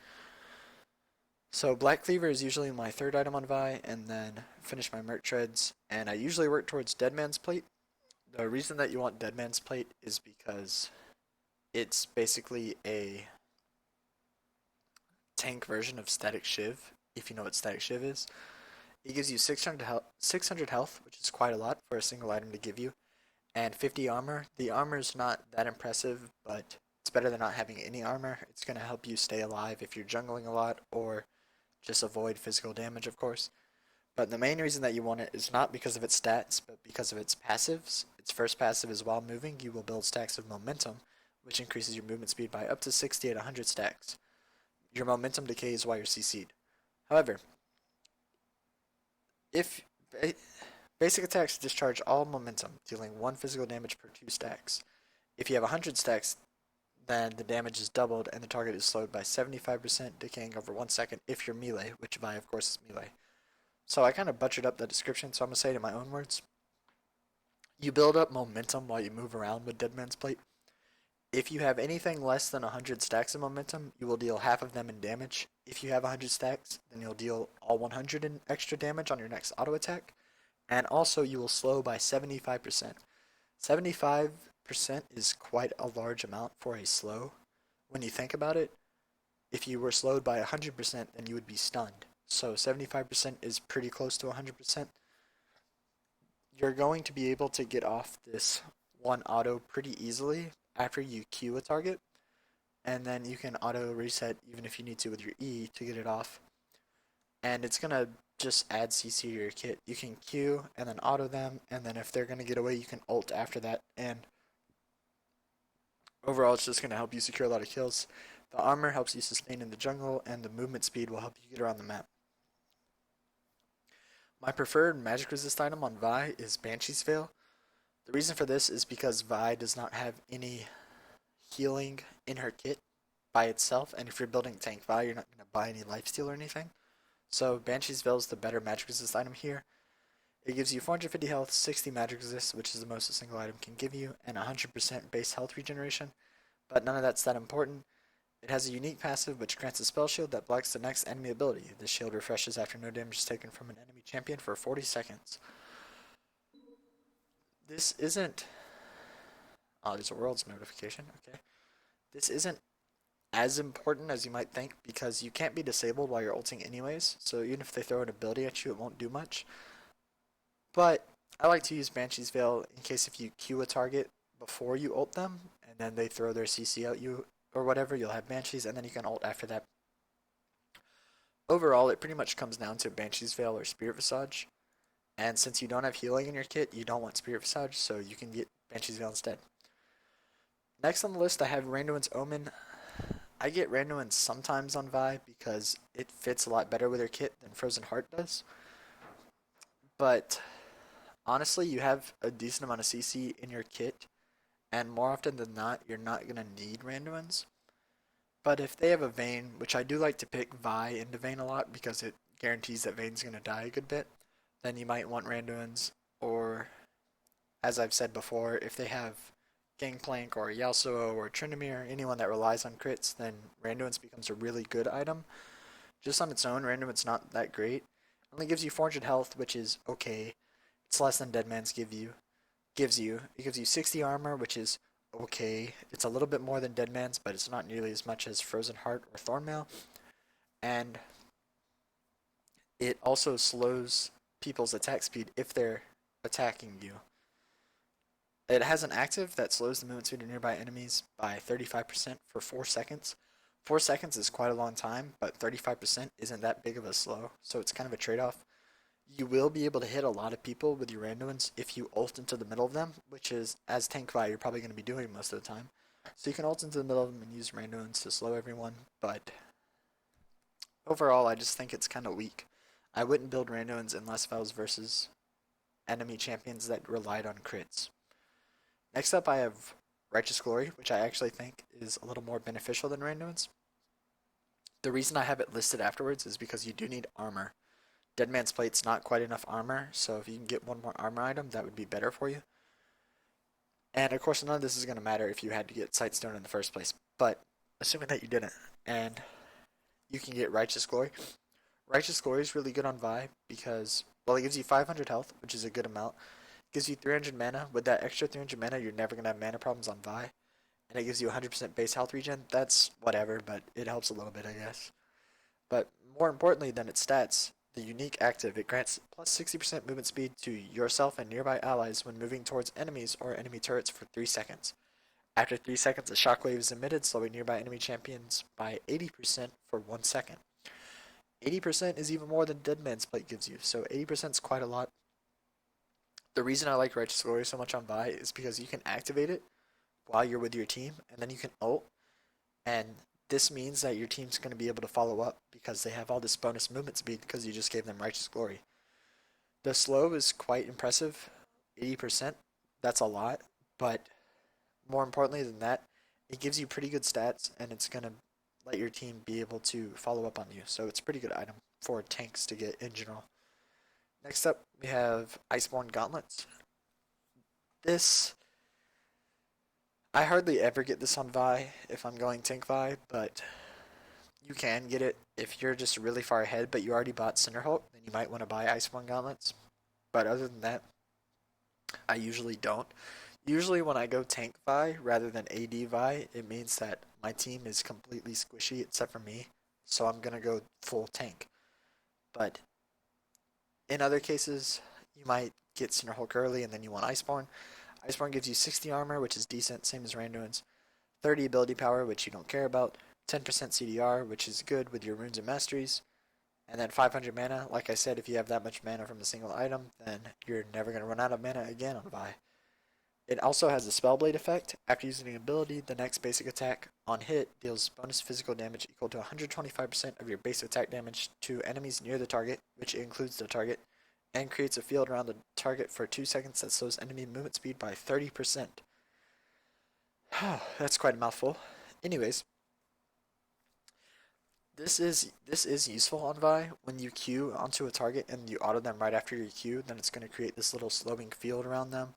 So Black Cleaver is usually my third item on Vi, and then finish my Merc Treads, and I usually work towards Deadman's Plate. The reason that you want Deadman's Plate is because it's basically a tank version of Static Shiv, if you know what Static Shiv is. It gives you 600 health, which is quite a lot for a single item to give you, and 50 armor. The armor is not that impressive, but it's better than not having any armor. It's going to help you stay alive if you're jungling a lot, or just avoid physical damage, of course. But the main reason that you want it is not because of its stats, but because of its passives. Its first passive is while moving, you will build stacks of momentum, which increases your movement speed by up to 60 at 100 stacks. Your momentum decays while you're CC'd. However, if basic attacks discharge all momentum, dealing 1 physical damage per 2 stacks. If you have 100 stacks, then the damage is doubled and the target is slowed by 75%, decaying over 1 second if you're melee, which Vi, of course, is melee. So I kind of butchered up the description, so I'm going to say it in my own words. You build up momentum while you move around with Deadman's Plate. If you have anything less than 100 stacks of momentum, you will deal half of them in damage. If you have 100 stacks, then you'll deal all 100 in extra damage on your next auto attack. And also you will slow by 75%. 75% is quite a large amount for a slow. When you think about it, if you were slowed by 100%, then you would be stunned. So 75% is pretty close to 100%. You're going to be able to get off this one auto pretty easily after you Q a target, and then you can auto reset even if you need to with your E to get it off. And it's gonna just add CC to your kit. You can Q and then auto them, and then if they're gonna get away, you can ult after that. And overall, it's just gonna help you secure a lot of kills. The armor helps you sustain in the jungle, and the movement speed will help you get around the map. My preferred magic resist item on Vi is Banshee's Veil. The reason for this is because Vi does not have any healing in her kit by itself, and if you're building tank Vi, you're not going to buy any lifesteal or anything. So Banshee's Veil is the better magic resist item here. It gives you 450 health, 60 magic resist, which is the most a single item can give you, and 100% base health regeneration, but none of that's that important. It has a unique passive which grants a spell shield that blocks the next enemy ability. This shield refreshes after no damage is taken from an enemy champion for 40 seconds. This isn't... Oh, there's a world's notification, okay. This isn't as important as you might think because you can't be disabled while you're ulting anyways, so even if they throw an ability at you, it won't do much. But I like to use Banshee's Veil in case if you Q a target before you ult them, and then they throw their CC at you or whatever, you'll have Banshees, and then you can ult after that. Overall, it pretty much comes down to Banshee's Veil or Spirit Visage, and since you don't have healing in your kit, you don't want Spirit Visage, so you can get Banshee's Veil instead. Next on the list, I have Randuin's Omen. I get Randuin sometimes on Vi because it fits a lot better with her kit than Frozen Heart does. But Honestly, you have a decent amount of CC in your kit, and more often than not, you're not going to need random ones. But if they have a Vayne, which I do like to pick Vi into Vayne a lot because it guarantees that Vayne's going to die a good bit, then you might want random ones. Or, as I've said before, if they have Gangplank or Yasuo or Tryndamere, anyone that relies on crits, then random ones becomes a really good item. Just on its own, random one's not that great. It only gives you 400 health, which is okay. It's less than Deadman's gives you. It gives you 60 armor, which is okay. It's a little bit more than Deadman's, but it's not nearly as much as Frozen Heart or Thornmail. And it also slows people's attack speed if they're attacking you. It has an active that slows the movement speed of nearby enemies by 35% for 4 seconds. 4 seconds is quite a long time, but 35% isn't that big of a slow, so it's kind of a trade-off. You will be able to hit a lot of people with your randoms if you ult into the middle of them, which is, as tank Vi, you're probably going to be doing most of the time. So you can ult into the middle of them and use randoms to slow everyone, but overall I just think it's kind of weak. I wouldn't build randoms unless if I was versus enemy champions that relied on crits. Next up I have Righteous Glory, which I actually think is a little more beneficial than randoms. The reason I have it listed afterwards is because you do need armor. Deadman's Plate's not quite enough armor, so if you can get one more armor item, that would be better for you. And of course, none of this is going to matter if you had to get Sightstone in the first place, but assuming that you didn't, and you can get Righteous Glory. Righteous Glory is really good on Vi because, well, it gives you 500 health, which is a good amount. It gives you 300 mana. With that extra 300 mana, you're never going to have mana problems on Vi. And it gives you 100% base health regen. That's whatever, but it helps a little bit, I guess. But more importantly than its stats, the unique active, it grants plus 60% movement speed to yourself and nearby allies when moving towards enemies or enemy turrets for 3 seconds. After 3 seconds, a shockwave is emitted, slowing nearby enemy champions by 80% for 1 second. 80% is even more than Deadman's Plate gives you, so 80% is quite a lot. The reason I like Righteous Glory so much on Vi is because you can activate it while you're with your team, and then you can ult, and this means that your team's going to be able to follow up because they have all this bonus movement speed because you just gave them Righteous Glory. The slow is quite impressive, 80%. That's a lot, but more importantly than that, it gives you pretty good stats and it's going to let your team be able to follow up on you. So it's a pretty good item for tanks to get in general. Next up, we have Iceborne Gauntlets. This, I hardly ever get this on Vi if I'm going tank Vi, but you can get it if you're just really far ahead, but you already bought Cinderhulk, then you might want to buy Iceborne Gauntlets. But other than that, I usually don't. Usually when I go tank Vi rather than AD Vi, it means that my team is completely squishy except for me, so I'm going to go full tank. But in other cases, you might get Cinderhulk early and then you want Iceborne. Iceborne gives you 60 armor, which is decent, same as Randuin's. 30 ability power, which you don't care about. 10% CDR, which is good with your runes and masteries. And then 500 mana. Like I said, if you have that much mana from a single item, then you're never going to run out of mana again on Vi. It also has a Spellblade effect. After using an ability, the next basic attack on hit deals bonus physical damage equal to 125% of your base attack damage to enemies near the target, which includes the target, and creates a field around the target for 2 seconds that slows enemy movement speed by 30%. That's quite a mouthful. Anyways, this is useful on Vi. When you Q onto a target and you auto them right after your Q, then it's going to create this little slowing field around them.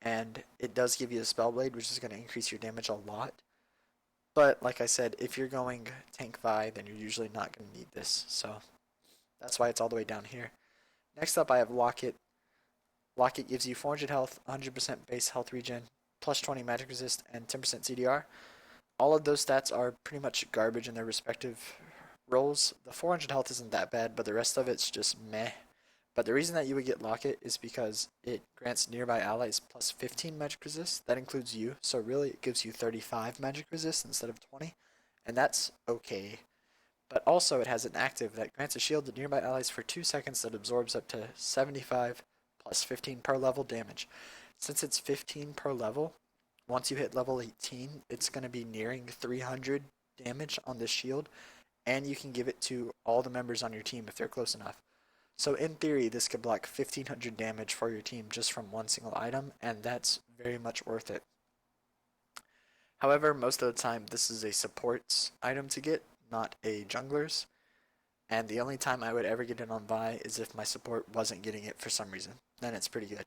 And it does give you a Spellblade, which is going to increase your damage a lot. But like I said, if you're going tank Vi, then you're usually not going to need this. So that's why it's all the way down here. Next up, I have Locket. Locket gives you 400 health, 100% base health regen, plus 20 magic resist, and 10% CDR. All of those stats are pretty much garbage in their respective roles. The 400 health isn't that bad, but the rest of it's just meh. But the reason that you would get Locket is because it grants nearby allies plus 15 magic resist. That includes you, so really it gives you 35 magic resist instead of 20, and that's okay. But also it has an active that grants a shield to nearby allies for 2 seconds that absorbs up to 75 plus 15 per level damage. Since it's 15 per level, once you hit level 18, it's going to be nearing 300 damage on this shield, and you can give it to all the members on your team if they're close enough. So in theory, this could block 1500 damage for your team just from one single item, and that's very much worth it. However, most of the time this is a support's item to get, not a jungler's, and the only time I would ever get it on Vi is if my support wasn't getting it for some reason. Then it's pretty good.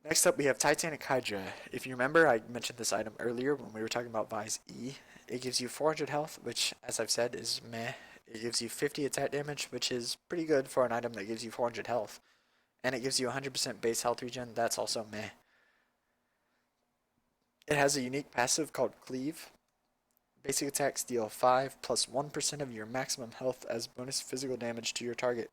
Next up, we have Titanic Hydra. If you remember, I mentioned this item earlier when we were talking about Vi's E. It gives you 400 health, which, as I've said, is meh. It gives you 50 attack damage, which is pretty good for an item that gives you 400 health. And it gives you 100% base health regen, that's also meh. It has a unique passive called Cleave. Basic attacks deal 5 plus 1% of your maximum health as bonus physical damage to your target.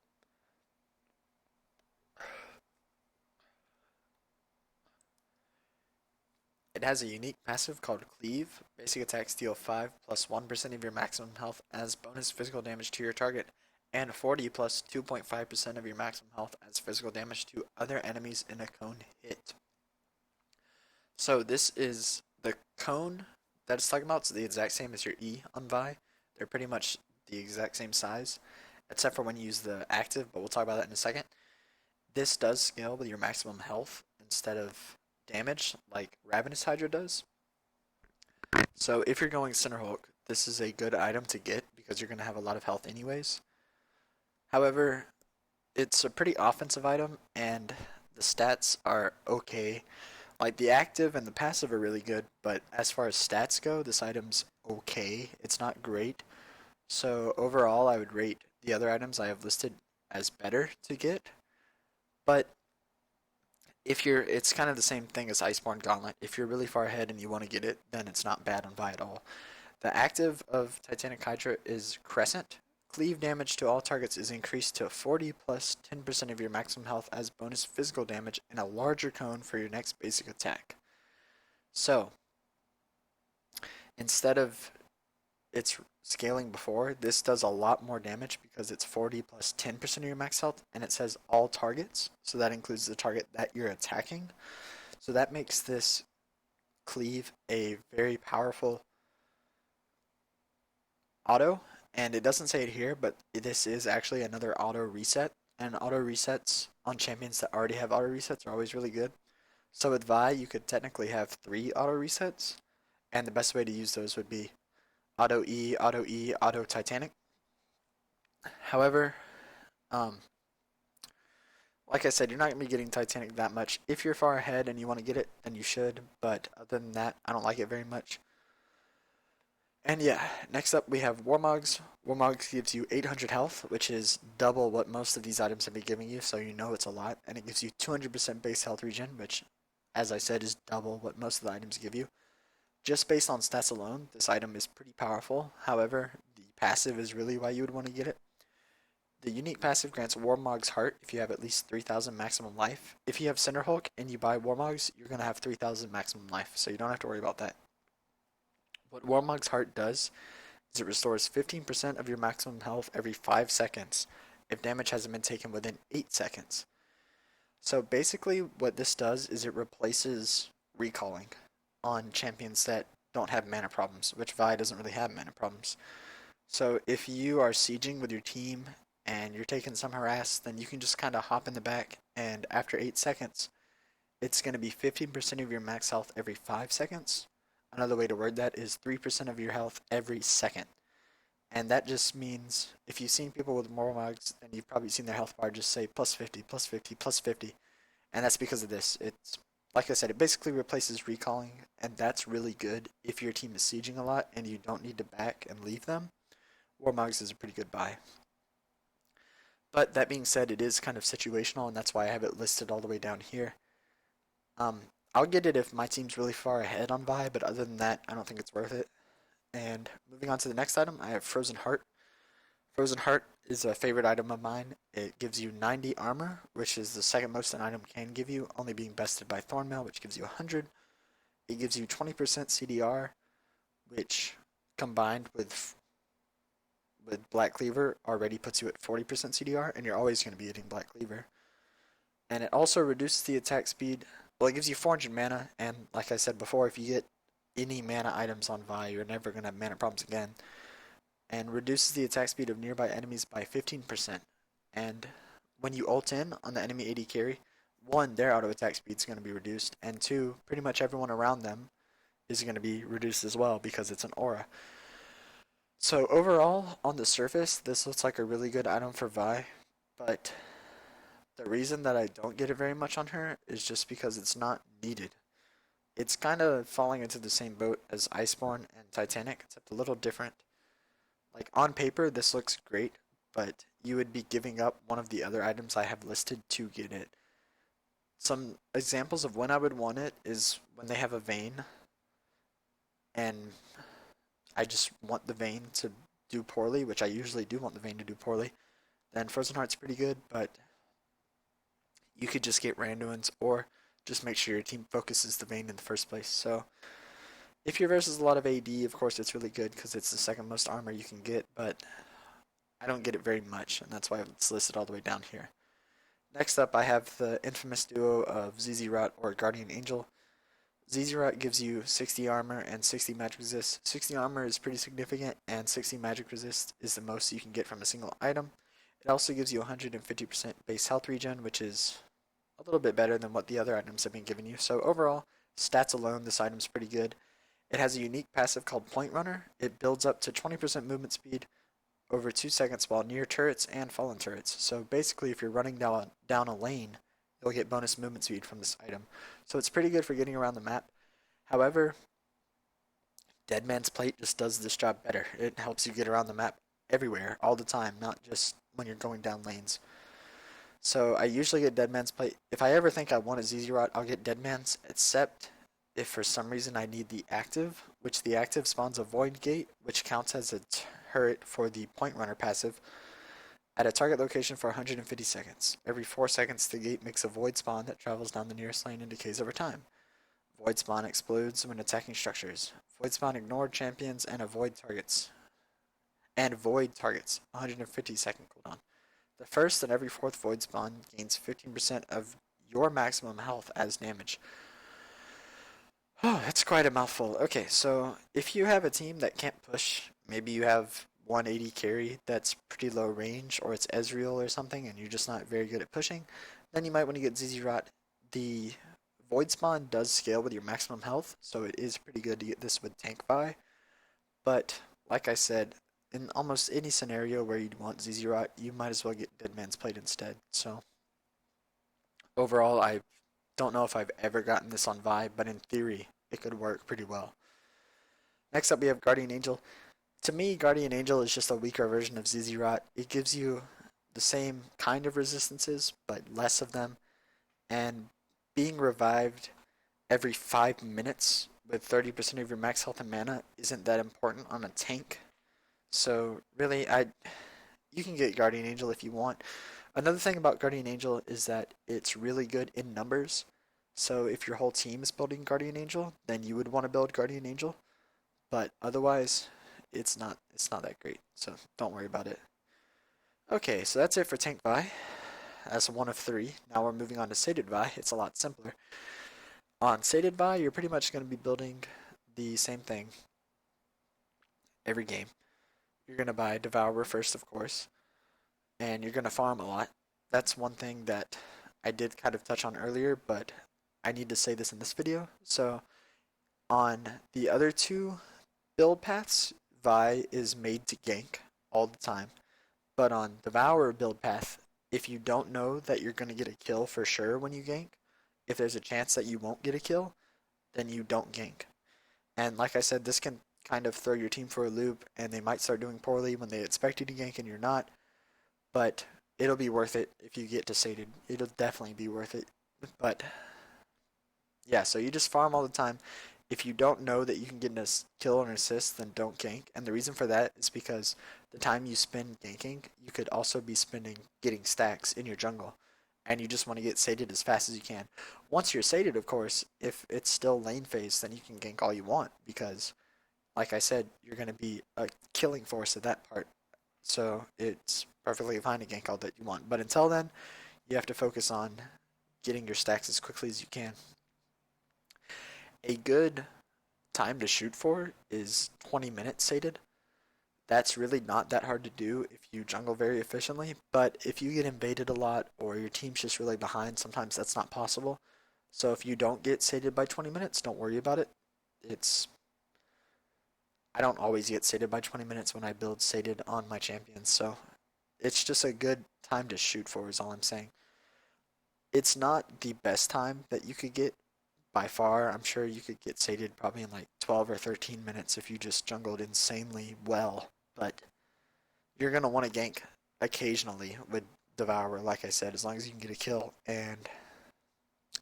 It has a unique passive called Cleave. Basic attacks deal 5 plus 1% of your maximum health as bonus physical damage to your target, and 40 plus 2.5% of your maximum health as physical damage to other enemies in a cone hit. So this is the cone that it's talking about. It's the exact same as your E on Vi. They're pretty much the exact same size, except for when you use the active, but we'll talk about that in a second. This does scale with your maximum health instead of damage, like Ravenous Hydra does. So if you're going Center Hulk, this is a good item to get because you're going to have a lot of health anyways. However, it's a pretty offensive item, and the stats are okay. Like, the active and the passive are really good, but as far as stats go, this item's okay. It's not great. So overall, I would rate the other items I have listed as better to get. But if you're, it's kind of the same thing as Iceborne Gauntlet. If you're really far ahead and you want to get it, then it's not bad on Vi at all. The active of Titanic Hydra is Crescent. Cleave damage to all targets is increased to 40 plus 10% of your maximum health as bonus physical damage in a larger cone for your next basic attack. So, instead of its scaling before, this does a lot more damage because it's 40 plus 10% of your max health, and it says all targets, so that includes the target that you're attacking. So that makes this cleave a very powerful auto, and it doesn't say it here, but this is actually another auto reset, and auto resets on champions that already have auto resets are always really good. So with Vi, you could technically have 3 auto resets, and the best way to use those would be auto E, auto E, auto Titanic. However, um, like I said, you're not going to be getting Titanic that much. If you're far ahead and you want to get it, then you should, but other than that, I don't like it very much. And yeah, next up we have Warmogs. Warmogs gives you 800 health, which is double what most of these items have been giving you, so you know it's a lot. And it gives you 200% base health regen, which, as I said, is double what most of the items give you. Just based on stats alone, this item is pretty powerful. However, the passive is really why you would want to get it. The unique passive grants Warmog's Heart if you have at least 3,000 maximum life. If you have Cinder Hulk and you buy Warmogs, you're going to have 3,000 maximum life, so you don't have to worry about that. What Warmog's Heart does is it restores 15% of your maximum health every 5 seconds if damage hasn't been taken within 8 seconds. So basically what this does is it replaces recalling on champions that don't have mana problems, which Vi doesn't really have mana problems. So if you are sieging with your team and you're taking some harass, then you can just kind of hop in the back, and after 8 seconds, it's going to be 15% of your max health every 5 seconds. Another way to word that is 3% of your health every second. And that just means if you've seen people with Warmogs, then you've probably seen their health bar just say plus 50, plus 50, plus 50. And that's because of this. It's, like I said, it basically replaces recalling, and that's really good if your team is sieging a lot and you don't need to back and leave them. Warmogs is a pretty good buy. But that being said, it is kind of situational, and that's why I have it listed all the way down here. Um, I'll get it if my team's really far ahead on Vi, but other than that, I don't think it's worth it. And moving on to the next item, I have Frozen Heart. Frozen Heart is a favorite item of mine. It gives you 90 armor, which is the second most an item can give you, only being bested by Thornmail, which gives you 100. It gives you 20% CDR, which combined with Black Cleaver already puts you at 40% CDR, and you're always going to be hitting Black Cleaver. And it also reduces the attack speed. Well, it gives you 400 mana, and like I said before, if you get any mana items on Vi, you're never going to have mana problems again. And reduces the attack speed of nearby enemies by 15%. and when you ult in on the enemy AD carry, one, their auto attack speed is going to be reduced, and two, pretty much everyone around them is going to be reduced as well because it's an aura. So overall, on the surface, this looks like a really good item for Vi, but the reason that I don't get it very much on her is just because it's not needed. It's kind of falling into the same boat as Iceborne and Titanic, except a little different. Like on paper, this looks great, but you would be giving up one of the other items I have listed to get it. Some examples of when I would want it is when they have a vein, and I just want the vein to do poorly, which I usually do want the vein to do poorly. Then Frozen Heart's pretty good, but you could just get random ones or just make sure your team focuses the vein in the first place. So if you're versus a lot of AD, of course it's really good because it's the second most armor you can get, but I don't get it very much, and that's why it's listed all the way down here. Next up, I have the infamous duo of ZZ-Rot or Guardian Angel. ZZ-Rot gives you 60 armor and 60 magic resist. 60 armor is pretty significant, and 60 magic resist is the most you can get from a single item. It also gives you 150% base health regen, which is a little bit better than what the other items have been giving you. So overall, stats alone, this item's pretty good. It has a unique passive called Point Runner. It builds up to 20% movement speed over 2 seconds while near turrets and fallen turrets. So basically, if you're running down a lane, you'll get bonus movement speed from this item. So it's pretty good for getting around the map. However, Dead Man's Plate just does this job better. It helps you get around the map everywhere, all the time, not just when you're going down lanes. So I usually get Dead Man's Plate. If I ever think I want a ZZ Rot, I'll get Dead Man's, except if for some reason I need the active, which the active spawns a Void Gate, which counts as a turret for the Point Runner passive, at a target location for 150 seconds. Every 4 seconds, the gate makes a void spawn that travels down the nearest lane and decays over time. Void spawn explodes when attacking structures. Void spawn ignored champions and avoid targets. And void targets, 150-second cooldown. The first and every fourth void spawn gains 15% of your maximum health as damage. Oh, that's quite a mouthful. Okay, so if you have a team that can't push, maybe you have 180 carry that's pretty low range, or it's Ezreal or something, and you're just not very good at pushing, then you might want to get ZZ Rot. The Void Spawn does scale with your maximum health, so it is pretty good to get this with Tank Vi. But, like I said, in almost any scenario where you'd want ZZ Rot, you might as well get Dead Man's Plate instead. So, overall, I don't know if I've ever gotten this on Vi, but in theory, it could work pretty well. Next up, we have Guardian Angel. To me, Guardian Angel is just a weaker version of ZZ Rot. It gives you the same kind of resistances, but less of them, and being revived every 5 minutes with 30% of your max health and mana isn't that important on a tank. So really, you can get Guardian Angel if you want. Another thing about Guardian Angel is that it's really good in numbers. So if your whole team is building Guardian Angel, then you would want to build Guardian Angel. But otherwise, it's not that great. So don't worry about it. Okay, so that's it for Tank Vi. That's one of three. Now we're moving on to Sated Vi. It's a lot simpler. On Sated Vi, you're pretty much going to be building the same thing every game. You're going to buy Devourer first, of course, and you're going to farm a lot. That's one thing that I did kind of touch on earlier, but I need to say this in this video. So on the other two build paths, Vi is made to gank all the time. But on Devourer build path, if you don't know that you're going to get a kill for sure when you gank, if there's a chance that you won't get a kill, then you don't gank. And like I said, this can kind of throw your team for a loop, and they might start doing poorly when they expect you to gank and you're not. But it'll be worth it if you get to Sated. It'll definitely be worth it. But yeah, so you just farm all the time. If you don't know that you can get a kill or an assist, then don't gank. And the reason for that is because the time you spend ganking, you could also be spending getting stacks in your jungle. And you just want to get sated as fast as you can. Once you're sated, of course, if it's still lane phase, then you can gank all you want. Because, like I said, you're going to be a killing force at that part. So it's perfectly fine to gank all that you want. But until then, you have to focus on getting your stacks as quickly as you can. A good time to shoot for is 20 minutes sated. That's really not that hard to do if you jungle very efficiently, but if you get invaded a lot or your team's just really behind, sometimes that's not possible. So if you don't get sated by 20 minutes, don't worry about it. It's I don't always get sated by 20 minutes when I build sated on my champions, so it's just a good time to shoot for is all I'm saying. It's not the best time that you could get by far. I'm sure you could get sated probably in like 12 or 13 minutes if you just jungled insanely well, but you're going to want to gank occasionally with Devour, like I said, as long as you can get a kill. And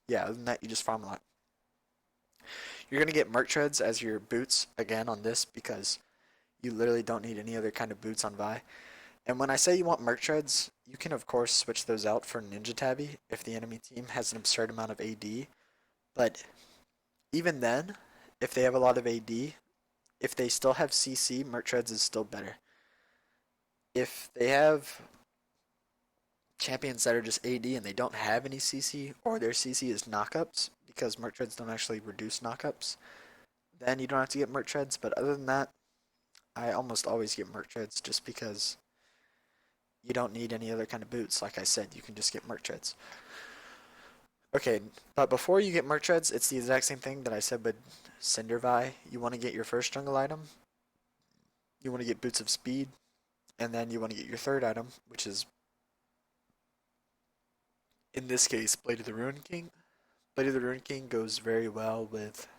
yeah, other than that, you just farm a lot. You're going to get Merc Treads as your boots again on this because you literally don't need any other kind of boots on Vi. And when I say you want Merc Treads, you can of course switch those out for Ninja Tabby if the enemy team has an absurd amount of AD. But even then, if they have a lot of AD, if they still have CC, Merc Treads is still better. If they have champions that are just AD and they don't have any CC, or their CC is knockups, because Merc Treads don't actually reduce knockups, then you don't have to get Merc Treads. But other than that, I almost always get Merc Treads just because you don't need any other kind of boots. Like I said, you can just get Merc Treads. Okay, but before you get Merc Treads, it's the exact same thing that I said with Cindervi. You want to get your first jungle item, you want to get Boots of Speed, and then you want to get your third item, which is, in this case, Blade of the Ruined King. Blade of the Ruined King goes very well with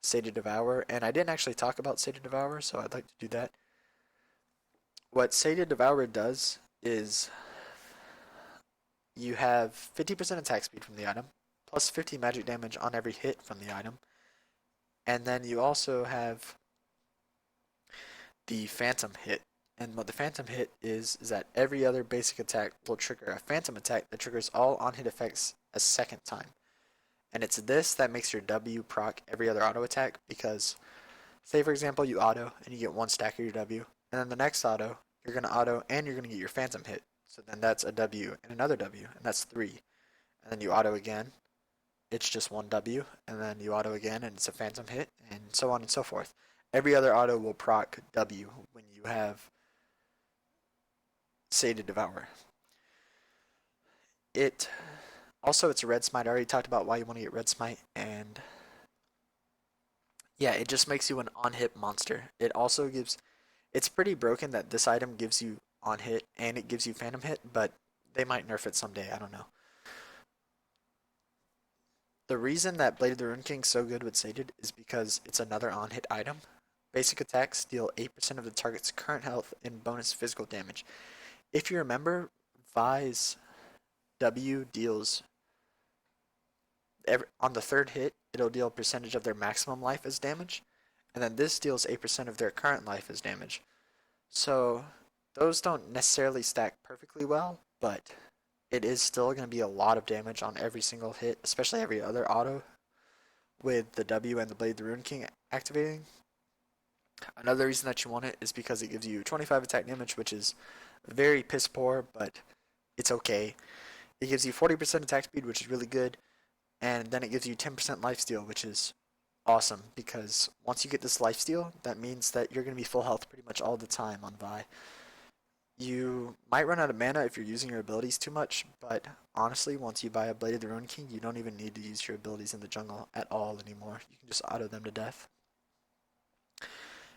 Sated Devour, and I didn't actually talk about Sated Devour, so I'd like to do that. What Sated Devour does is you have 50% attack speed from the item, plus 50 magic damage on every hit from the item, and then you also have the Phantom hit. And what the Phantom hit is that every other basic attack will trigger a Phantom attack that triggers all on-hit effects a second time. And it's this that makes your W proc every other auto attack because, say for example, you auto and you get one stack of your W, and then the next auto, you're going to auto and you're going to get your Phantom hit. So then that's a W and another W, and that's three. And then you auto again, it's just one W, and then you auto again and it's a Phantom hit, and so on and so forth. Every other auto will proc W when you have Sated Devour. It also, it's a red smite. I already talked about why you want to get red smite, and yeah, it just makes you an on-hit monster. It also gives, it's pretty broken that this item gives you on hit and it gives you phantom hit, but they might nerf it someday. I don't know. The reason that Blade of the Rune King's so good with Sated is because it's another on-hit item. Basic attacks deal 8% of the target's current health and bonus physical damage. If you remember, Vi's W deals on the third hit, it'll deal a percentage of their maximum life as damage, and then this deals 8% of their current life as damage. So those don't necessarily stack perfectly well, but it is still going to be a lot of damage on every single hit, especially every other auto with the W and the Blade of the Rune King activating. Another reason that you want it is because it gives you 25 attack damage, which is very piss poor, but it's okay. It gives you 40% attack speed, which is really good, and then it gives you 10% lifesteal, which is awesome because once you get this lifesteal, that means that you're going to be full health pretty much all the time on Vi. You might run out of mana if you're using your abilities too much, but honestly, once you buy a Blade of the Ruined King, you don't even need to use your abilities in the jungle at all anymore. You can just auto them to death.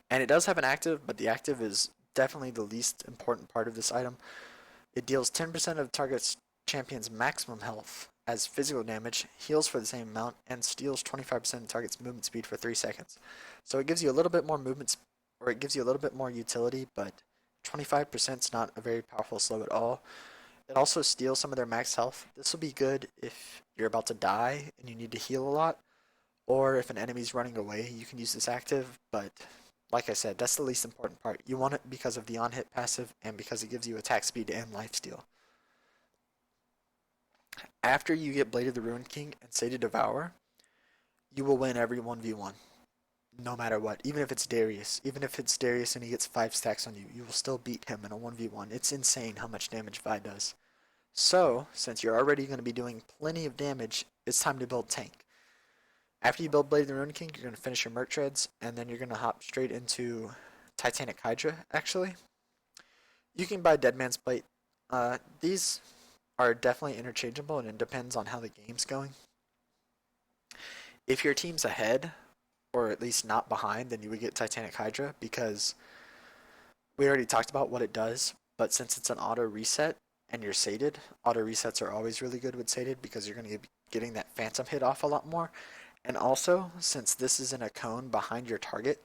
And it does have an active, but the active is definitely the least important part of this item. It deals 10% of the target's champion's maximum health as physical damage, heals for the same amount, and steals 25% of the target's movement speed for 3 seconds. So it gives you a little bit more movement, or it gives you a little bit more utility, but 25% is not a very powerful slow at all. It also steals some of their max health. This will be good if you're about to die and you need to heal a lot, or if an enemy's running away, you can use this active, but like I said, that's the least important part. You want it because of the on-hit passive and because it gives you attack speed and lifesteal. After you get Blade of the Ruined King and Sated Devour, you will win every 1v1. No matter what. Even if it's Darius. Even if it's Darius and he gets 5 stacks on you, you will still beat him in a 1v1. It's insane how much damage Vi does. So, since you're already going to be doing plenty of damage, it's time to build tank. After you build Blade of the Ruined King, you're going to finish your Merc Treads, and then you're going to hop straight into Titanic Hydra, actually. You can buy Dead Man's Plate. These are definitely interchangeable, and it depends on how the game's going. If your team's ahead, or at least not behind, then you would get Titanic Hydra because we already talked about what it does, but since it's an auto reset and you're sated, auto resets are always really good with sated because you're going to be getting that phantom hit off a lot more. And also, since this is in a cone behind your target,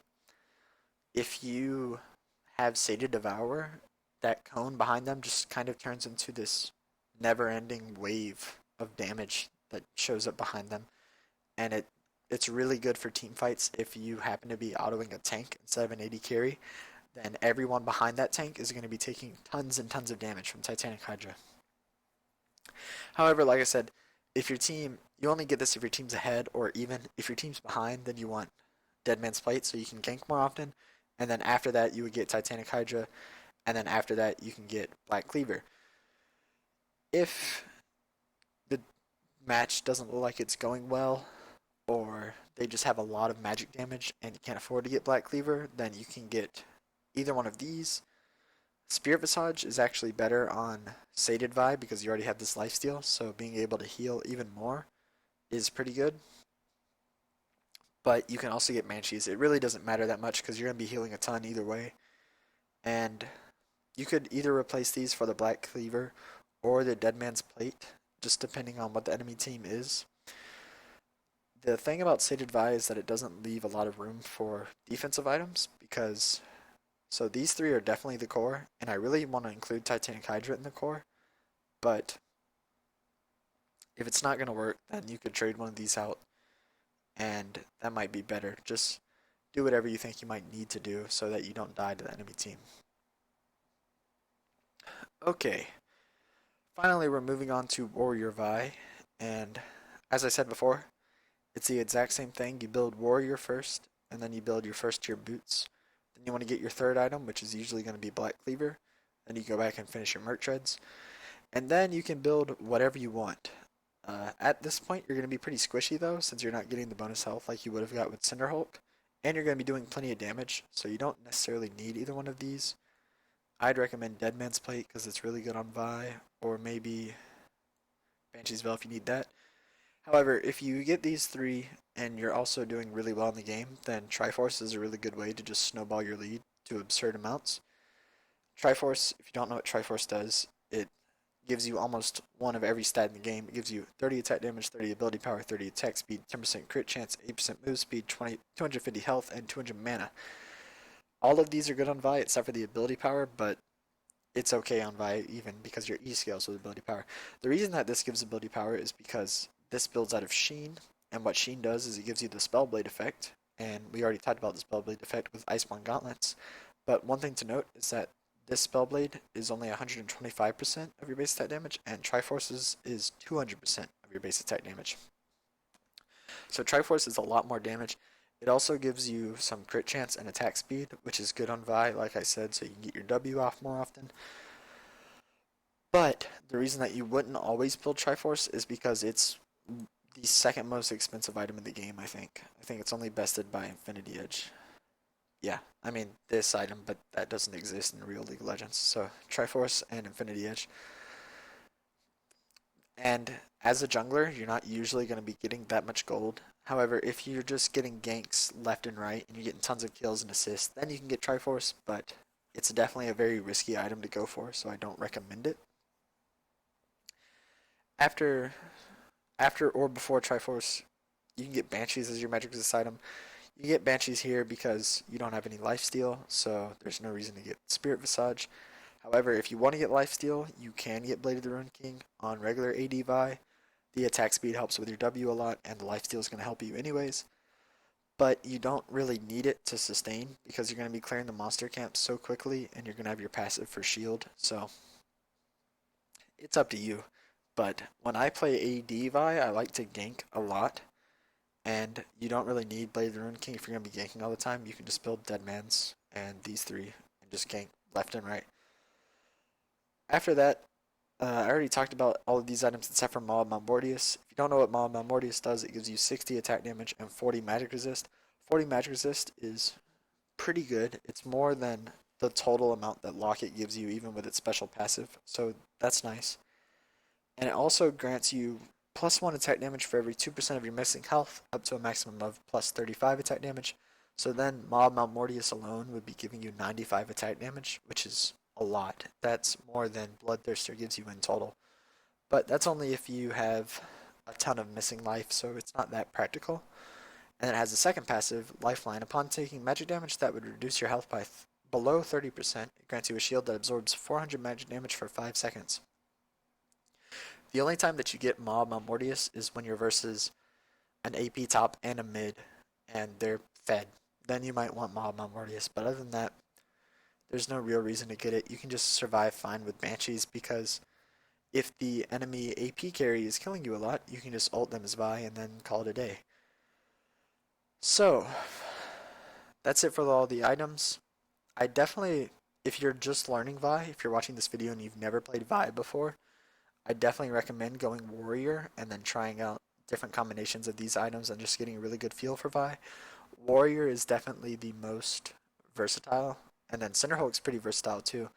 if you have sated Devourer, that cone behind them just kind of turns into this never ending wave of damage that shows up behind them. And it's really good for team fights if you happen to be autoing a tank instead of an AD carry, then everyone behind that tank is going to be taking tons and tons of damage from Titanic Hydra. However, like I said, if your team, you only get this if your team's ahead, or even if your team's behind, then you want Dead Man's Plate so you can gank more often. And then after that, you would get Titanic Hydra. And then after that, you can get Black Cleaver. If the match doesn't look like it's going well, or they just have a lot of magic damage and you can't afford to get Black Cleaver, then you can get either one of these. Spirit Visage is actually better on Sated Vi because you already have this lifesteal, so being able to heal even more is pretty good. But you can also get Banshees. It really doesn't matter that much because you're going to be healing a ton either way. And you could either replace these for the Black Cleaver or the Dead Man's Plate, just depending on what the enemy team is. The thing about Sated Vi is that it doesn't leave a lot of room for defensive items because so these three are definitely the core, and I really want to include Titanic Hydra in the core, but if it's not going to work, then you could trade one of these out, and that might be better. Just do whatever you think you might need to do so that you don't die to the enemy team. Okay, finally we're moving on to Warrior Vi, and as I said before, it's the exact same thing. You build Warrior first, and then you build your first tier boots. Then you want to get your third item, which is usually going to be Black Cleaver. Then you go back and finish your Merc Treads. And then you can build whatever you want. At this point, you're going to be pretty squishy though, since you're not getting the bonus health like you would have got with Cinder Hulk. And you're going to be doing plenty of damage, so you don't necessarily need either one of these. I'd recommend Dead Man's Plate because it's really good on Vi, or maybe Banshee's Veil if you need that. However, if you get these three and you're also doing really well in the game, then Triforce is a really good way to just snowball your lead to absurd amounts. Triforce, if you don't know what Triforce does, it gives you almost one of every stat in the game. It gives you 30 attack damage, 30 ability power, 30 attack speed, 10% crit chance, 8% move speed, 250 health, and 200 mana. All of these are good on Vi except for the ability power, but it's okay on Vi even because your E scales with ability power. The reason that this gives ability power is because this builds out of Sheen, and what Sheen does is it gives you the Spellblade effect, and we already talked about the Spellblade effect with Iceborne Gauntlets, but one thing to note is that this Spellblade is only 125% of your base attack damage, and Triforce's is 200% of your base attack damage. So Triforce is a lot more damage. It also gives you some crit chance and attack speed, which is good on Vi, like I said, so you can get your W off more often. But the reason that you wouldn't always build Triforce is because it's the second most expensive item in the game, I think. I think it's only bested by Infinity Edge. Yeah, I mean this item, but that doesn't exist in real League of Legends. So Triforce and Infinity Edge. And as a jungler, you're not usually going to be getting that much gold. However, if you're just getting ganks left and right and you're getting tons of kills and assists, then you can get Triforce, but it's definitely a very risky item to go for, so I don't recommend it. After or before Triforce, you can get Banshees as your magic resist item. You get Banshees here because you don't have any lifesteal, so there's no reason to get Spirit Visage. However, if you want to get lifesteal, you can get Blade of the Ruined King on regular AD Vi. The attack speed helps with your W a lot, and the lifesteal is going to help you anyways. But you don't really need it to sustain because you're going to be clearing the monster camp so quickly, and you're going to have your passive for shield, so it's up to you. But when I play AD Vi, I like to gank a lot, and you don't really need Blade of the Ruined King if you're going to be ganking all the time. You can just build Dead Man's and these three and just gank left and right. After that, I already talked about all of these items except for Maw of Malmortius. If you don't know what Maw of Malmortius does, it gives you 60 attack damage and 40 magic resist. 40 magic resist is pretty good. It's more than the total amount that Locket gives you, even with its special passive, so that's nice. And it also grants you +1 attack damage for every 2% of your missing health, up to a maximum of +35 attack damage. So then Mob Malmortius alone would be giving you 95 attack damage, which is a lot. That's more than Bloodthirster gives you in total. But that's only if you have a ton of missing life, so it's not that practical. And it has a second passive, Lifeline. Upon taking magic damage that would reduce your health by below 30%, it grants you a shield that absorbs 400 magic damage for 5 seconds. The only time that you get Mob Malmortius is when you're versus an AP top and a mid, and they're fed. Then you might want Mob Malmortius, but other than that, there's no real reason to get it. You can just survive fine with Banshees because if the enemy AP carry is killing you a lot, you can just ult them as Vi and then call it a day. So, that's it for all the items. I definitely, if you're just learning Vi, if you're watching this video and you've never played Vi before, I definitely recommend going Warrior and then trying out different combinations of these items and just getting a really good feel for Vi. Warrior is definitely the most versatile, and then Cinderhulk's pretty versatile too,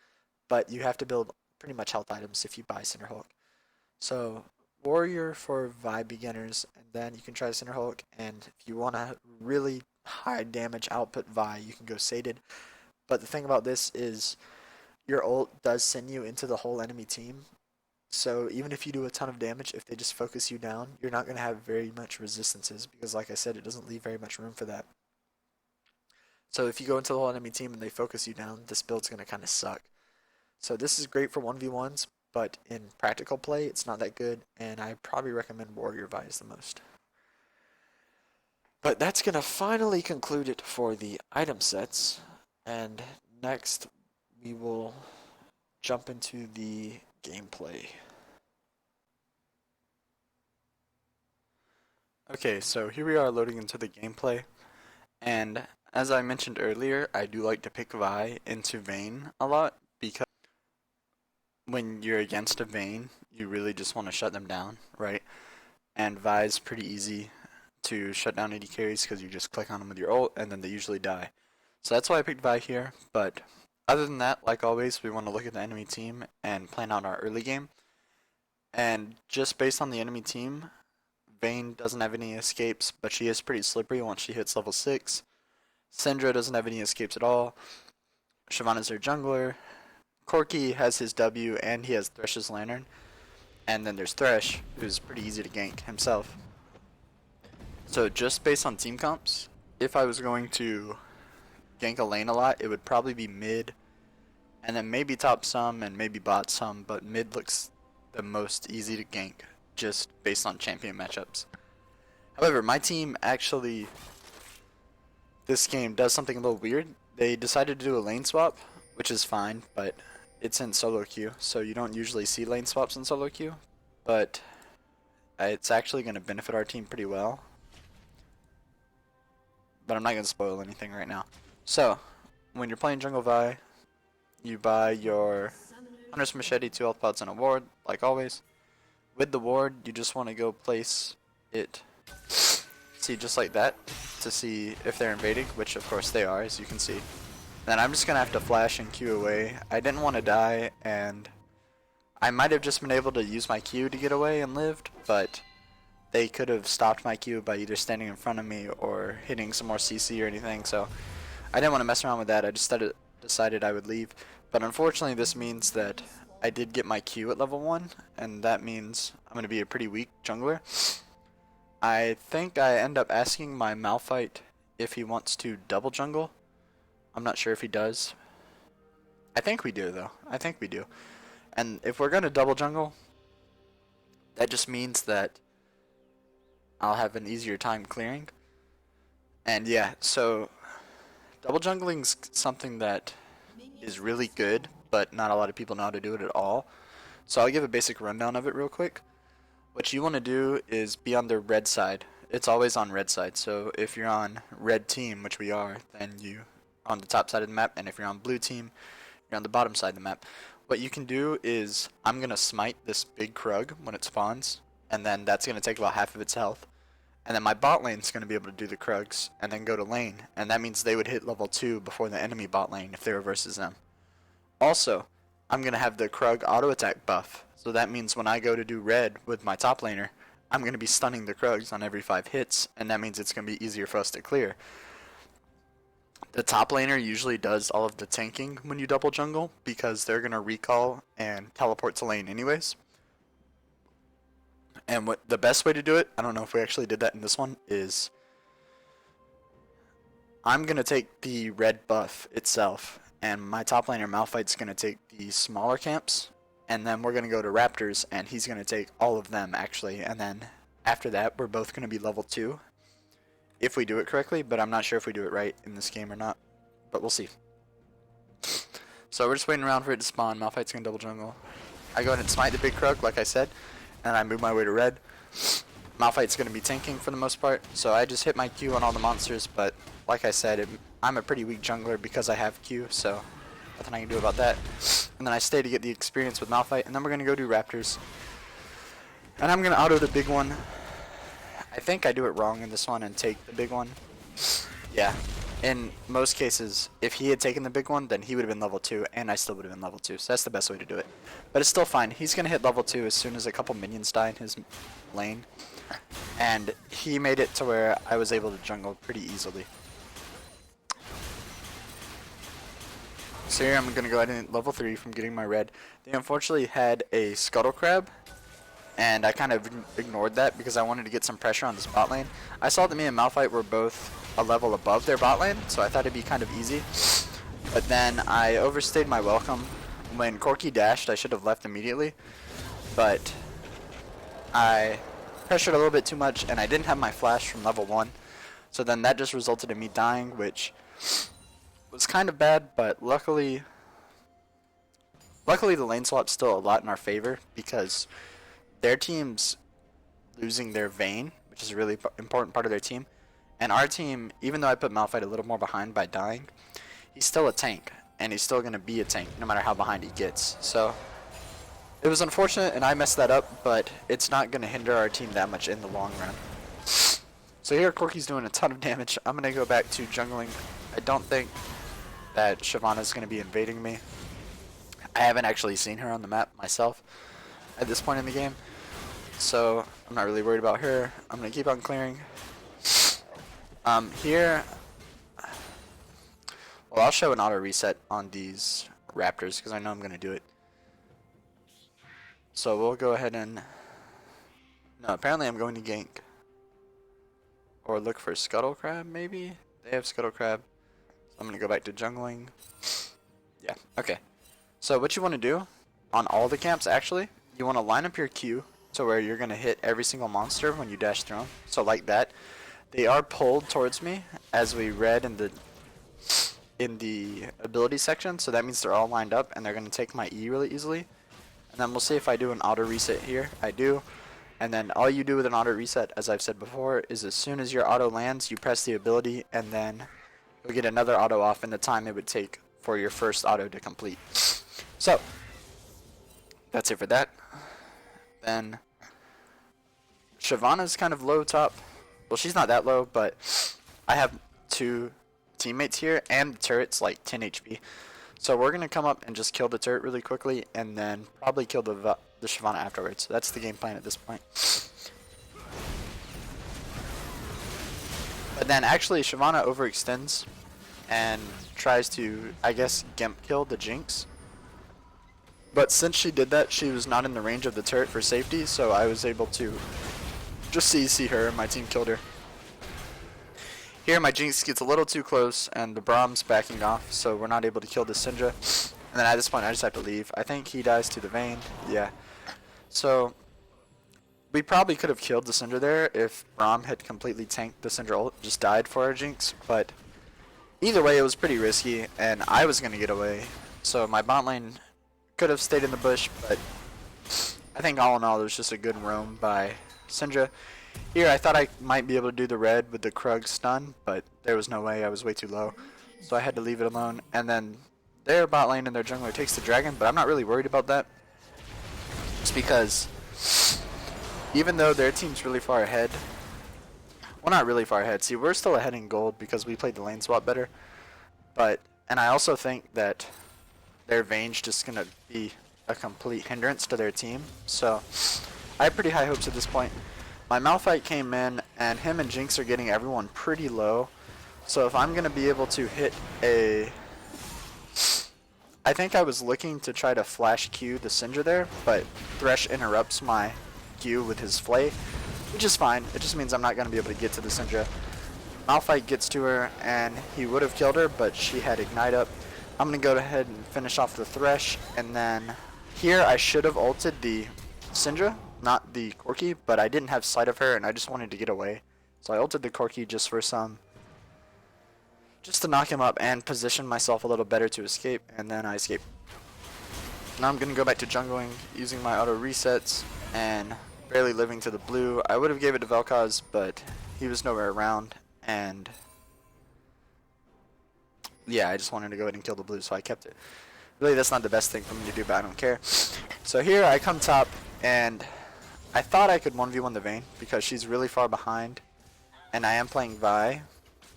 but you have to build pretty much health items if you buy Cinderhulk. So Warrior for Vi beginners, and then you can try Cinderhulk, and if you want a really high damage output Vi, you can go Sated. But the thing about this is your ult does send you into the whole enemy team, so even if you do a ton of damage, if they just focus you down, you're not going to have very much resistances because like I said, it doesn't leave very much room for that. So if you go into the whole enemy team and they focus you down, this build's going to kind of suck. So this is great for 1v1s, but in practical play, it's not that good, and I probably recommend Warrior Vise the most. But that's going to finally conclude it for the item sets, and next we will jump into the gameplay. Okay, so here we are loading into the gameplay, and as I mentioned earlier, I do like to pick Vi into Vayne a lot because when you're against a Vayne, you really just want to shut them down, right? And Vi's pretty easy to shut down AD carries because you just click on them with your ult and then they usually die. So that's why I picked Vi here, but other than that, like always, we want to look at the enemy team and plan out our early game. And just based on the enemy team, Vayne doesn't have any escapes, but she is pretty slippery once she hits level 6. Syndra doesn't have any escapes at all. Shyvana's their jungler. Corki has his W and he has Thresh's Lantern. And then there's Thresh, who's pretty easy to gank himself. So just based on team comps, if I was going to gank a lane a lot, it would probably be mid, and then maybe top some and maybe bot some, but mid looks the most easy to gank just based on champion matchups. However, my team actually, this game does something a little weird. They decided to do a lane swap, which is fine, but it's in solo queue, so you don't usually see lane swaps in solo queue, but it's actually going to benefit our team pretty well. But I'm not going to spoil anything right now. So, when you're playing Jungle Vi, you buy your Hunter's Machete, 2 health pods, and a ward, like always. With the ward, you just want to go place it, see, just like that, to see if they're invading, which of course they are, as you can see. Then I'm just going to have to flash and Q away. I didn't want to die, and I might have just been able to use my Q to get away and lived, but they could have stopped my Q by either standing in front of me or hitting some more CC or anything, so I didn't want to mess around with that. I just decided I would leave. But unfortunately, this means that I did get my Q at level 1, and that means I'm going to be a pretty weak jungler. I think I end up asking my Malphite if he wants to double jungle. I'm not sure if he does. I think we do, though. I think we do. And if we're going to double jungle, that just means that I'll have an easier time clearing. And yeah, so double jungling's something that is really good, but not a lot of people know how to do it at all. So I'll give a basic rundown of it real quick. What you want to do is be on the red side. It's always on red side, so if you're on red team, which we are, then you are on the top side of the map, and if you're on blue team, you're on the bottom side of the map. What you can do is, I'm going to smite this big Krug when it spawns, and then that's going to take about half of its health. And then my bot lane's going to be able to do the Krugs and then go to lane. And that means they would hit level 2 before the enemy bot lane if they were versus them. Also, I'm going to have the Krug auto attack buff. So that means when I go to do red with my top laner, I'm going to be stunning the Krugs on every 5 hits. And that means it's going to be easier for us to clear. The top laner usually does all of the tanking when you double jungle because they're going to recall and teleport to lane anyways. And what the best way to do it, I don't know if we actually did that in this one, is I'm going to take the red buff itself, and my top laner Malphite's going to take the smaller camps, and then we're going to go to Raptors, and he's going to take all of them actually, and then after that we're both going to be level 2, if we do it correctly, but I'm not sure if we do it right in this game or not, but we'll see. So we're just waiting around for it to spawn. Malphite's going to double jungle. I go ahead and smite the big Krug like I said, and I move my way to red. Malphite's going to be tanking for the most part, so I just hit my Q on all the monsters, but like I said, I'm a pretty weak jungler because I have Q, so nothing I can do about that. And then I stay to get the experience with Malphite, and then we're going to go do Raptors. And I'm going to auto the big one. I think I do it wrong in this one and take the big one. Yeah. In most cases, if he had taken the big one, then he would have been level 2, and I still would have been level 2, so that's the best way to do it. But it's still fine. He's going to hit level 2 as soon as a couple minions die in his lane, and he made it to where I was able to jungle pretty easily. So here I'm going to go ahead and level 3 from getting my red. They unfortunately had a Scuttle Crab, and I kind of ignored that because I wanted to get some pressure on this bot lane. I saw that me and Malphite were both a level above their bot lane, so I thought it'd be kind of easy. But then I overstayed my welcome. When Corki dashed, I should have left immediately, but I pressured a little bit too much, and I didn't have my flash from level 1. So then that just resulted in me dying, which was kind of bad, but luckily the lane swap's still a lot in our favor because their team's losing their Vayne, which is a really important part of their team. And our team, even though I put Malphite a little more behind by dying, he's still a tank, and he's still going to be a tank no matter how behind he gets. So it was unfortunate, and I messed that up, but it's not going to hinder our team that much in the long run. So here Corki's doing a ton of damage. I'm going to go back to jungling. I don't think that Shyvana's going to be invading me. I haven't actually seen her on the map myself at this point in the game, so I'm not really worried about her. I'm going to keep on clearing. Here, well, I'll show an auto reset on these Raptors because I know I'm going to do it. So we'll go ahead and, no, apparently I'm going to gank. Or look for Scuttle Crab, maybe? They have Scuttle Crab. So I'm going to go back to jungling. Yeah, okay. So what you want to do on all the camps, actually, you want to line up your Q to where you're going to hit every single monster when you dash through them. So like that. They are pulled towards me, as we read in the ability section, so that means they're all lined up, and they're going to take my E really easily. And then we'll see if I do an auto reset here. I do. And then all you do with an auto reset, as I've said before, is as soon as your auto lands, you press the ability, and then you'll get another auto off in the time it would take for your first auto to complete. So, that's it for that. Then, Shyvana's kind of low top. Well, she's not that low, but I have 2 teammates here, and the turret's like 10 HP. So we're going to come up and just kill the turret really quickly, and then probably kill the Shyvana afterwards. That's the game plan at this point. But then actually Shyvana overextends and tries to, I guess, Gimp kill the Jinx. But since she did that, she was not in the range of the turret for safety, so I was able to just CC her, and my team killed her. Here my Jinx gets a little too close, and the Brahm's backing off, so we're not able to kill the Syndra. And then at this point I just have to leave. I think he dies to the Vayne. Yeah. So we probably could have killed the Syndra there if Braum had completely tanked the Syndra ult, just died for our Jinx. But either way, it was pretty risky, and I was going to get away. So my bot lane could have stayed in the bush, but I think all in all it was just a good roam by Syndra. Here I thought I might be able to do the red with the Krug stun, but there was no way. I was way too low, so I had to leave it alone. And then their bot lane and their jungler takes the dragon, but I'm not really worried about that. Just because even though their team's really far ahead, Well, not really far ahead. See, we're still ahead in gold because we played the lane swap better. And I also think that their Vayne's just going to be a complete hindrance to their team. So I have pretty high hopes at this point. My Malphite came in, and him and Jinx are getting everyone pretty low. So if I'm going to be able to hit a... I think I was looking to try to flash Q the Syndra there, but Thresh interrupts my Q with his Flay, which is fine. It just means I'm not going to be able to get to the Syndra. Malphite gets to her, and he would have killed her, but she had Ignite up. I'm going to go ahead and finish off the Thresh, and then here I should have ulted the Syndra, not the Corki, but I didn't have sight of her, and I just wanted to get away. So I ulted the Corki just for just to knock him up and position myself a little better to escape, and then I escape. Now I'm going to go back to jungling using my auto resets and barely living to the blue. I would have gave it to Vel'Koz, but he was nowhere around, and yeah, I just wanted to go ahead and kill the blue, so I kept it. Really, that's not the best thing for me to do, but I don't care. So here I come top, and I thought I could 1v1 the Vayne because she's really far behind, and I am playing Vi,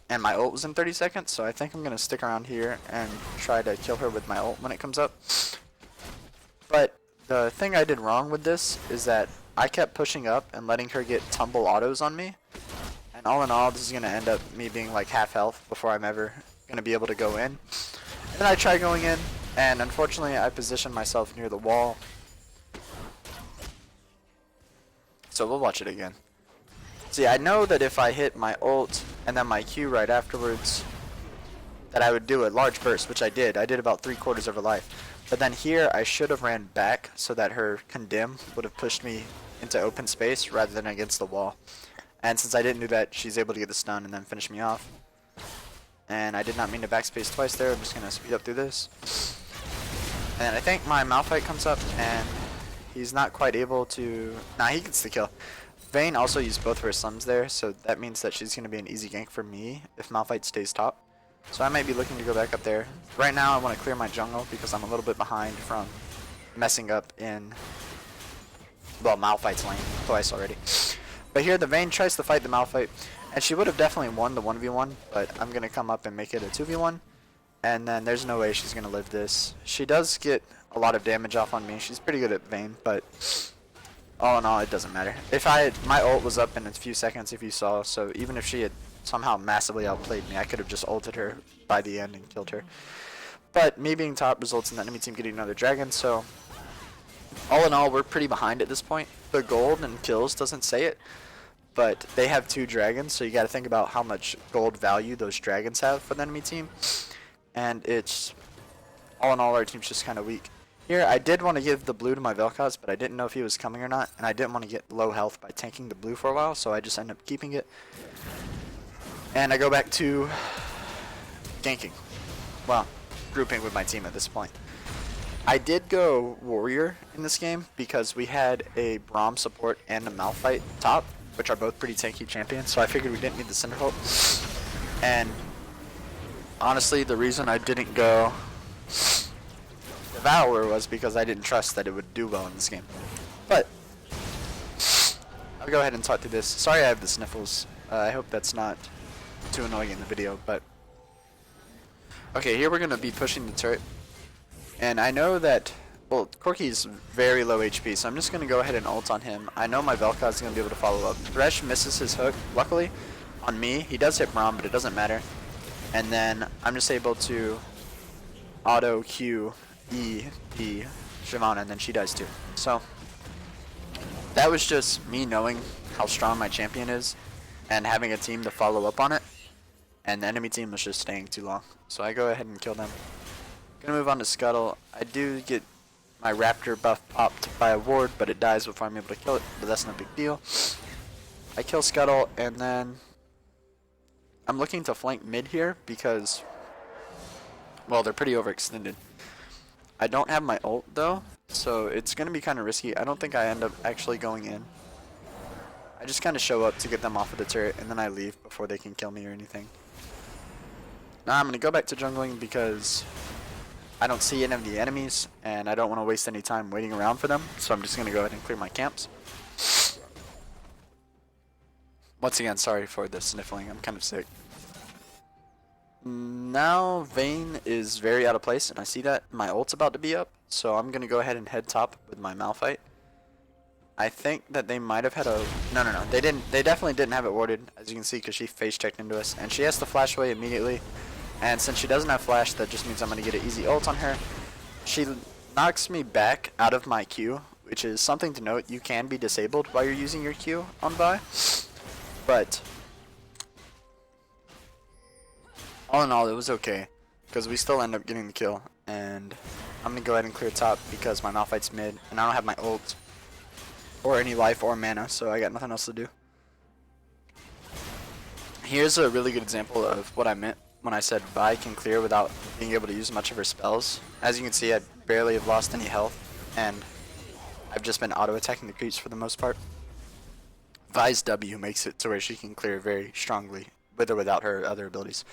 and my ult was in 30 seconds, so I think I'm going to stick around here and try to kill her with my ult when it comes up. But the thing I did wrong with this is that I kept pushing up and letting her get tumble autos on me, and all in all, this is going to end up me being like half health before I'm ever going to be able to go in. And then I try going in, and unfortunately I positioned myself near the wall. So we'll watch it again. See, I know that if I hit my ult and then my Q right afterwards, that I would do a large burst, which I did. I did about 3/4 of her life. But then here I should have ran back so that her condemn would have pushed me into open space rather than against the wall. And since I didn't do that, she's able to get the stun and then finish me off. And I did not mean to backspace twice there. I'm just going to speed up through this. And I think my Malphite comes up, and he's not quite able to... Nah, he gets the kill. Vayne also used both of her slums there, so that means that she's going to be an easy gank for me if Malphite stays top. So I might be looking to go back up there. Right now I want to clear my jungle because I'm a little bit behind from messing up in, well, Malphite's lane twice already. But here the Vayne tries to fight the Malphite, and she would have definitely won the 1v1, but I'm going to come up and make it a 2v1, and then there's no way she's going to live this. She does get a lot of damage off on me. She's pretty good at Vayne, but all in all, it doesn't matter. My ult was up in a few seconds if you saw, so even if she had somehow massively outplayed me, I could have just ulted her by the end and killed her. But me being top results in the enemy team getting another dragon, so all in all, we're pretty behind at this point. The gold and kills doesn't say it, but they have 2 dragons, so you got to think about how much gold value those dragons have for the enemy team. And it's, all in all, our team's just kind of weak. Here, I did want to give the blue to my Vel'Koz, but I didn't know if he was coming or not, and I didn't want to get low health by tanking the blue for a while, so I just ended up keeping it. And I go back to ganking. Well, grouping with my team at this point. I did go warrior in this game because we had a Braum support and a Malphite top, which are both pretty tanky champions, so I figured we didn't need the Cinderholt. And honestly, the reason I didn't go Devour was because I didn't trust that it would do well in this game. But I'll go ahead and talk through this. Sorry I have the sniffles. I hope that's not too annoying in the video, but okay, here we're going to be pushing the turret. And I know that, well, Corki's very low HP, so I'm just going to go ahead and ult on him. I know my Vel'Koz is going to be able to follow up. Thresh misses his hook, luckily, on me. He does hit Braum, but it doesn't matter. And then I'm just able to auto Q E the Shyvana, and then she dies too. So that was just me knowing how strong my champion is and having a team to follow up on it. And the enemy team was just staying too long. So I go ahead and kill them. Gonna move on to Scuttle. I do get my Raptor buff popped by a ward, but it dies before I'm able to kill it, but that's no big deal. I kill Scuttle, and then I'm looking to flank mid here because, well, they're pretty overextended. I don't have my ult though, so it's gonna be kind of risky. I don't think I end up actually going in. I just kind of show up to get them off of the turret, and then I leave before they can kill me or anything. Now I'm going to go back to jungling because I don't see any of the enemies, and I don't want to waste any time waiting around for them, so I'm just going to go ahead and clear my camps. Once again, sorry for the sniffling. I'm kind of sick. Now Vayne is very out of place, and I see that my ult's about to be up, so I'm gonna go ahead and head top with my Malphite. I think that they might have had a no. They didn't. They definitely didn't have it warded, as you can see, because she face checked into us, and she has to flash away immediately. And since she doesn't have flash, that just means I'm gonna get an easy ult on her. She knocks me back out of my Q, which is something to note. You can be disabled while you're using your Q on Vi, but all in all, it was okay, because we still end up getting the kill. And I'm gonna go ahead and clear top because my Malphite's mid, and I don't have my ult or any life or mana, so I got nothing else to do. Here's a really good example of what I meant when I said Vi can clear without being able to use much of her spells. As you can see, I barely have lost any health, and I've just been auto-attacking the creeps for the most part. Vi's W makes it to where she can clear very strongly, with or without her other abilities.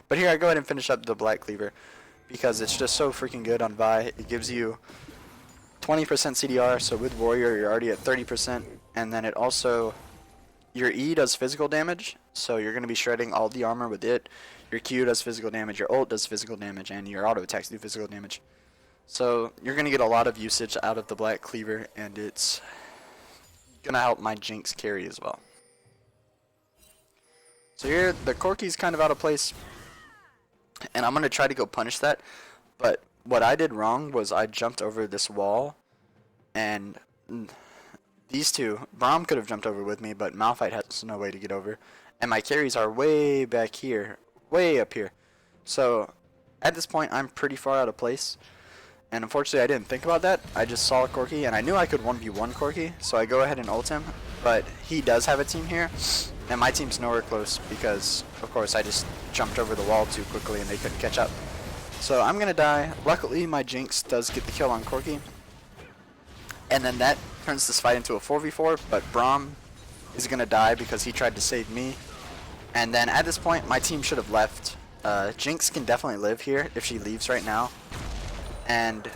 But here I go ahead and finish up the Black Cleaver, because it's just so freaking good on Vi. It gives you 20% CDR, so with Warrior you're already at 30%, and then it also, your E does physical damage, so you're going to be shredding all the armor with it. Your Q does physical damage, your ult does physical damage, and your auto attacks do physical damage. So you're going to get a lot of usage out of the Black Cleaver, and it's going to help my Jinx carry as well. So here, the Corki's kind of out of place, and I'm going to try to go punish that, but what I did wrong was I jumped over this wall, and these two, Braum could have jumped over with me, but Malphite has no way to get over, and my carries are way back here, way up here. So at this point, I'm pretty far out of place, and unfortunately I didn't think about that. I just saw Corki, and I knew I could 1v1 Corki, so I go ahead and ult him, but he does have a team here, and my team's nowhere close because, of course, I just jumped over the wall too quickly and they couldn't catch up. So I'm going to die. Luckily, my Jinx does get the kill on Corki. And then that turns this fight into a 4v4, but Braum is going to die because he tried to save me. And then at this point, my team should have left. Jinx can definitely live here if she leaves right now. And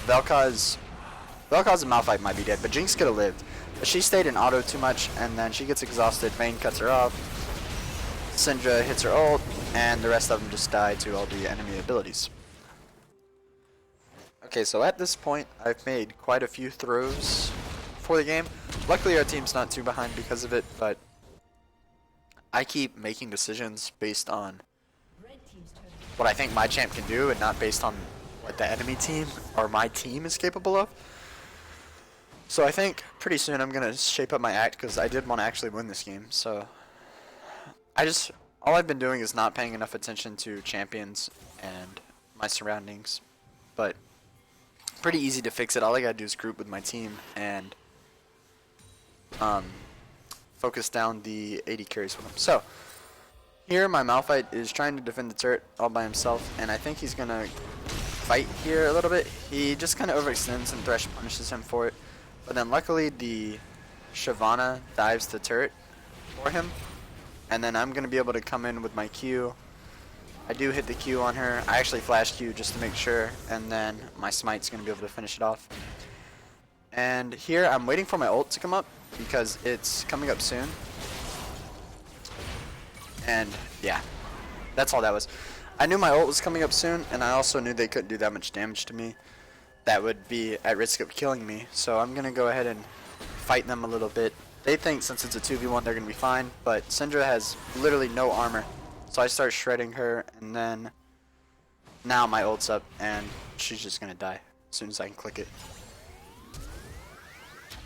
Vel'Koz and Malphite might be dead, but Jinx could have lived. But she stayed in auto too much, and then she gets exhausted. Vayne cuts her off. Syndra hits her ult, and the rest of them just die to all the enemy abilities. Okay, so at this point, I've made quite a few throws for the game. Luckily, our team's not too behind because of it, but I keep making decisions based on what I think my champ can do and not based on what the enemy team or my team is capable of. So I think pretty soon I'm going to shape up my act because I did want to actually win this game. So all I've been doing is not paying enough attention to champions and my surroundings. But pretty easy to fix it. All I got to do is group with my team and focus down the 80 carries with them. So here my Malphite is trying to defend the turret all by himself, and I think he's going to fight here a little bit. He just kind of overextends and Thresh punishes him for it. But then luckily the Shyvana dives the turret for him. And then I'm going to be able to come in with my Q. I do hit the Q on her. I actually flash Q just to make sure. And then my Smite's going to be able to finish it off. And here I'm waiting for my ult to come up because it's coming up soon. And yeah, that's all that was. I knew my ult was coming up soon, and I also knew they couldn't do that much damage to me. That would be at risk of killing me, so I'm going to go ahead and fight them a little bit. They think since it's a 2v1 they're going to be fine, but Syndra has literally no armor. So I start shredding her, and then now my ult's up, and she's just going to die as soon as I can click it.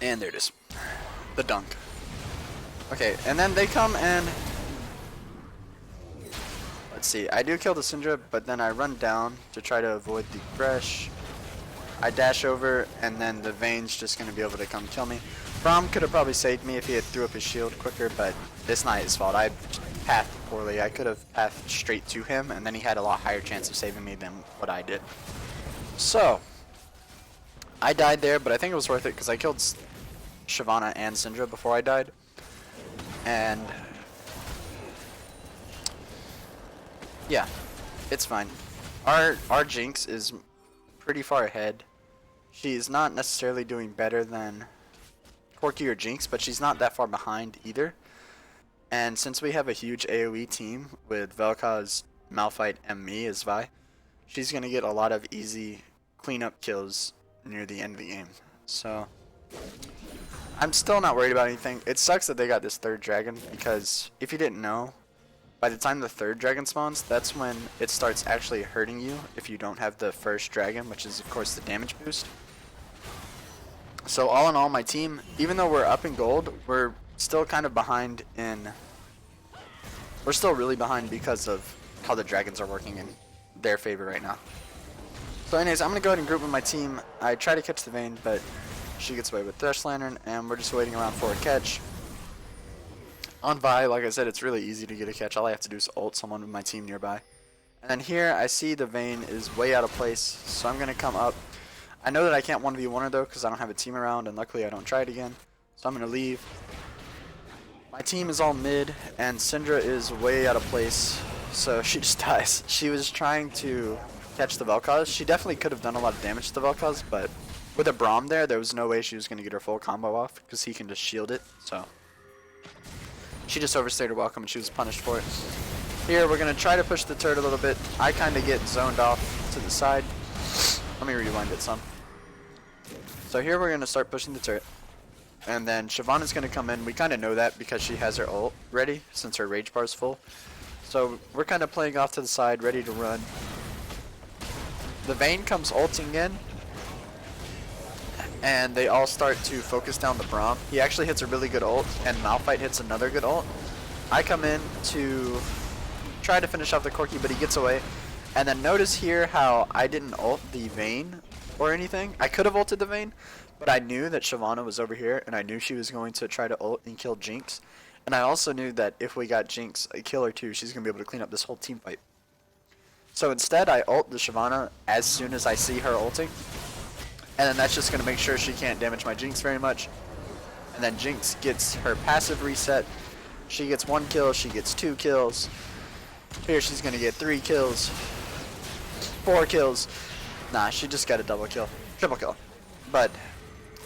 And there it is. The dunk. Okay, and then they come and... Let's see, I do kill the Syndra, but then I run down to try to avoid the Thresh. I dash over, and then the Vayne's just going to be able to come kill me. Braum could have probably saved me if he had threw up his shield quicker, but it's not his fault. I pathed poorly. I could have pathed straight to him, and then he had a lot higher chance of saving me than what I did. So, I died there, but I think it was worth it because I killed Shyvana and Syndra before I died. And yeah, it's fine. Our Jinx is pretty far ahead. She's not necessarily doing better than Corki or Jinx, but she's not that far behind either. And since we have a huge AoE team with Vel'Koz, Malphite, and me as Vi, she's going to get a lot of easy cleanup kills near the end of the game. So I'm still not worried about anything. It sucks that they got this third dragon because if you didn't know, by the time the third dragon spawns, that's when it starts actually hurting you if you don't have the first dragon, which is of course the damage boost. So all in all, my team, even though we're up in gold, we're still kind of behind in... We're still really behind because of how the dragons are working in their favor right now. So anyways, I'm going to go ahead and group with my team. I try to catch the Vayne, but she gets away with Thresh Lantern, and we're just waiting around for a catch. On Vi, like I said, it's really easy to get a catch. All I have to do is ult someone with my team nearby. And then here, I see the Vayne is way out of place, so I'm going to come up. I know that I can't 1v1 her though, because I don't have a team around, and luckily I don't try it again. So I'm going to leave. My team is all mid, and Syndra is way out of place, so she just dies. She was trying to catch the Vel'Koz. She definitely could have done a lot of damage to the Vel'Koz, but with a Braum there was no way she was going to get her full combo off, because he can just shield it, so... She just overstayed her welcome and she was punished for it. Here, we're going to try to push the turret a little bit. I kind of get zoned off to the side. Let me rewind it some. So here we're going to start pushing the turret. And then Shyvana's going to come in. We kind of know that because she has her ult ready since her rage bar is full. So we're kind of playing off to the side, ready to run. The Vayne comes ulting in. And they all start to focus down the Braum. He actually hits a really good ult, and Malphite hits another good ult. I come in to try to finish off the Corki, but he gets away. And then notice here how I didn't ult the Vayne or anything. I could have ulted the Vayne, but I knew that Shyvana was over here, and I knew she was going to try to ult and kill Jinx. And I also knew that if we got Jinx a kill or two, she's going to be able to clean up this whole team fight. So instead, I ult the Shyvana as soon as I see her ulting. And then that's just going to make sure she can't damage my Jinx very much. And then Jinx gets her passive reset. She gets 1 kill, she gets 2 kills. Here she's going to get 3 kills. 4 kills. Nah, she just got a double kill. Triple kill. But,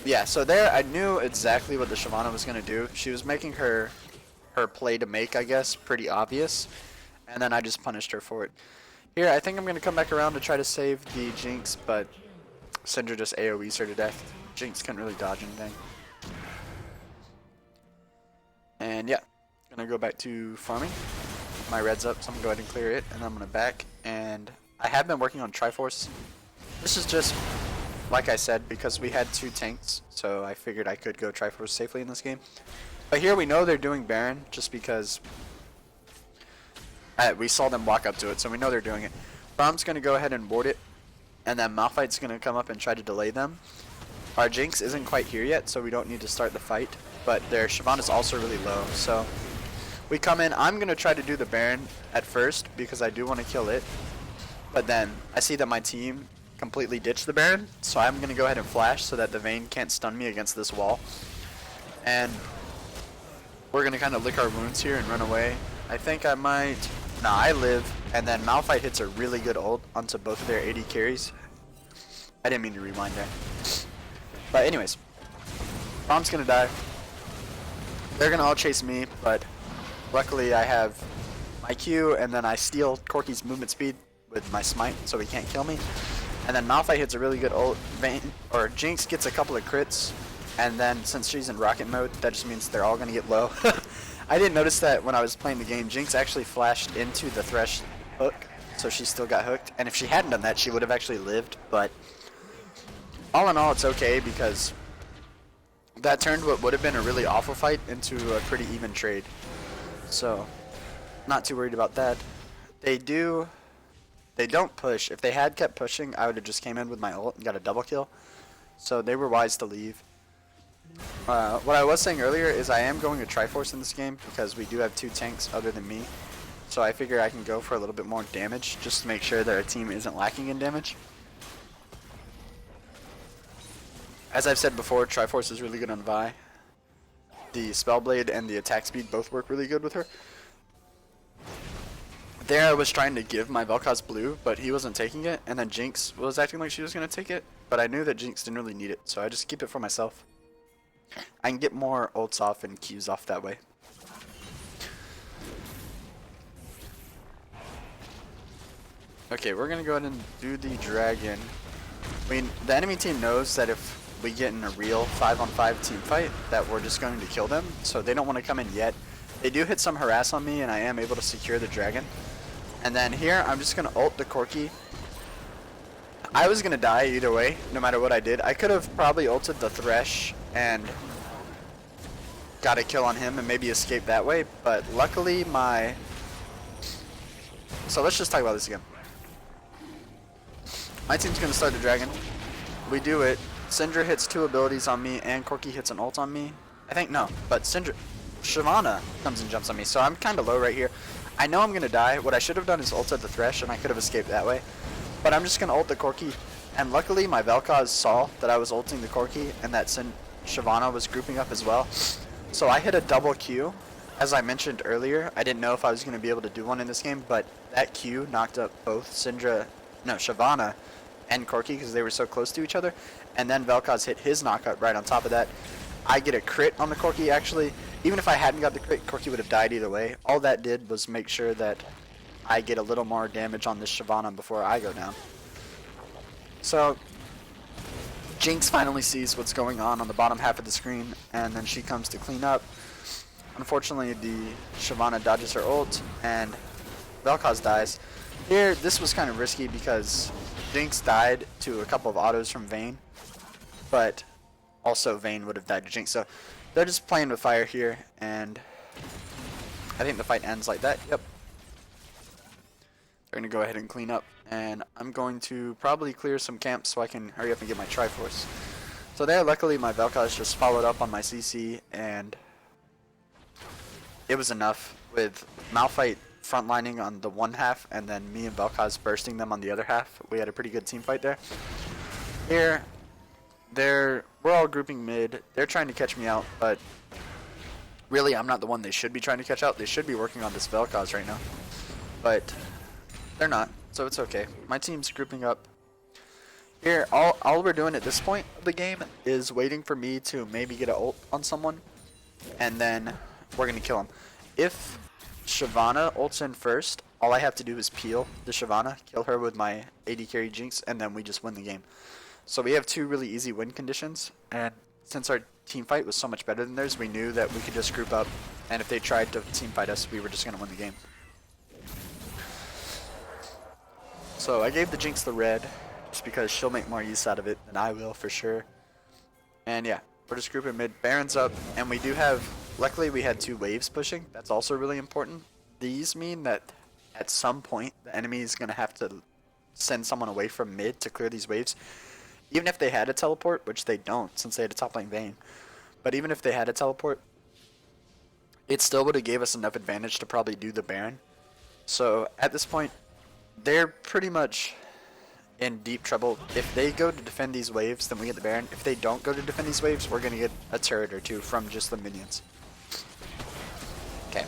yeah, so there I knew exactly what the Shyvana was going to do. She was making her play to make, I guess, pretty obvious. And then I just punished her for it. Here, I think I'm going to come back around to try to save the Jinx, but... Syndra just AoEs her to death. Jinx couldn't really dodge anything. And yeah, gonna go back to farming. My red's up, so I'm gonna go ahead and clear it, and then I'm gonna back. And I have been working on Triforce. This is just, like I said, because we had 2 tanks, so I figured I could go Triforce safely in this game. But here we know they're doing Baron, just because we saw them walk up to it, so we know they're doing it. Braum's gonna go ahead and ward it. And then Malphite's going to come up and try to delay them. Our Jinx isn't quite here yet, so we don't need to start the fight. But their Shyvana's also really low, so we come in. I'm going to try to do the Baron at first because I do want to kill it. But then I see that my team completely ditched the Baron, so I'm going to go ahead and flash so that the Vayne can't stun me against this wall. And we're going to kind of lick our wounds here and run away. I think I might... Nah, I live, and then Malphite hits a really good ult onto both of their AD carries. I didn't mean to rewind there. But anyways, Braum's gonna die. They're gonna all chase me, but luckily I have my Q, and then I steal Corki's movement speed with my smite, so he can't kill me. And then Malphite hits a really good ult. Jinx gets a couple of crits, and then since she's in rocket mode, that just means they're all gonna get low. I didn't notice that when I was playing the game. Jinx actually flashed into the Thresh hook, so she still got hooked. And if she hadn't done that, she would have actually lived. But all in all, it's okay because that turned what would have been a really awful fight into a pretty even trade. So, not too worried about that. They don't push. If they had kept pushing, I would have just came in with my ult and got a double kill. So they were wise to leave. What I was saying earlier is I am going to Triforce in this game because we do have 2 tanks other than me. So I figure I can go for a little bit more damage just to make sure that our team isn't lacking in damage. As I've said before, Triforce is really good on Vi. The Spellblade and the attack speed both work really good with her. There I was trying to give my Vel'Koz blue, but he wasn't taking it, and then Jinx was acting like she was going to take it, but I knew that Jinx didn't really need it, so I just keep it for myself. I can get more ults off and Qs off that way. Okay, we're gonna go ahead and do the dragon. I mean, the enemy team knows that if we get in a real 5-on-5 team fight, that we're just going to kill them, so they don't want to come in yet. They do hit some harass on me, and I am able to secure the dragon. And then here, I'm just gonna ult the Corki. I was gonna die either way, no matter what I did. I could have probably ulted the Thresh and got a kill on him and maybe escape that way, but luckily my... So let's just talk about this again. My team's gonna start the dragon. We do it. Syndra hits 2 abilities on me and Corki hits an ult on me. I think no, but Shyvana comes and jumps on me, so I'm kind of low right here. I know I'm gonna die. What I should have done is ulted the Thresh and I could have escaped that way. But I'm just gonna ult the Corki, and luckily my Vel'Koz saw that I was ulting the Corki and that Shyvana was grouping up as well. So I hit a double Q. As I mentioned earlier, I didn't know if I was going to be able to do one in this game, but that Q knocked up both Shyvana and Corki because they were so close to each other. And then Vel'Koz hit his knockout right on top of that. I get a crit on the Corki actually. Even if I hadn't got the crit, Corki would have died either way. All that did was make sure that I get a little more damage on this Shyvana before I go down. So Jinx finally sees what's going on the bottom half of the screen, and then she comes to clean up. Unfortunately, the Shyvana dodges her ult, and Vel'Koz dies. Here, this was kind of risky because Jinx died to a couple of autos from Vayne, but also Vayne would have died to Jinx. So they're just playing with fire here, and I think the fight ends like that. Yep. They're going to go ahead and clean up. And I'm going to probably clear some camps so I can hurry up and get my Triforce. So there, luckily my Vel'Koz just followed up on my CC, and it was enough with Malphite frontlining on the one half and then me and Vel'Koz bursting them on the other half. We had a pretty good team fight there. Here, we're all grouping mid. They're trying to catch me out, but really I'm not the one they should be trying to catch out. They should be working on this Vel'Koz right now, but they're not. So it's okay. My team's grouping up. Here, all we're doing at this point of the game is waiting for me to maybe get an ult on someone, and then we're going to kill him. If Shyvana ults in first, all I have to do is peel the Shyvana, kill her with my AD carry Jinx, and then we just win the game. So we have 2 really easy win conditions, and since our team fight was so much better than theirs, we knew that we could just group up, and if they tried to team fight us, we were just going to win the game. So I gave the Jinx the red, just because she'll make more use out of it than I will for sure. And yeah, we're just grouping mid. Baron's up, and we do have, luckily we had 2 waves pushing. That's also really important. These mean that at some point the enemy is going to have to send someone away from mid to clear these waves. Even if they had a teleport, which they don't since they had a top lane Vayne. But even if they had a teleport, it still would have gave us enough advantage to probably do the Baron. So at this point, they're pretty much in deep trouble. If they go to defend these waves, then we get the Baron. If they don't go to defend these waves, we're going to get a turret or 2 from just the minions. Okay.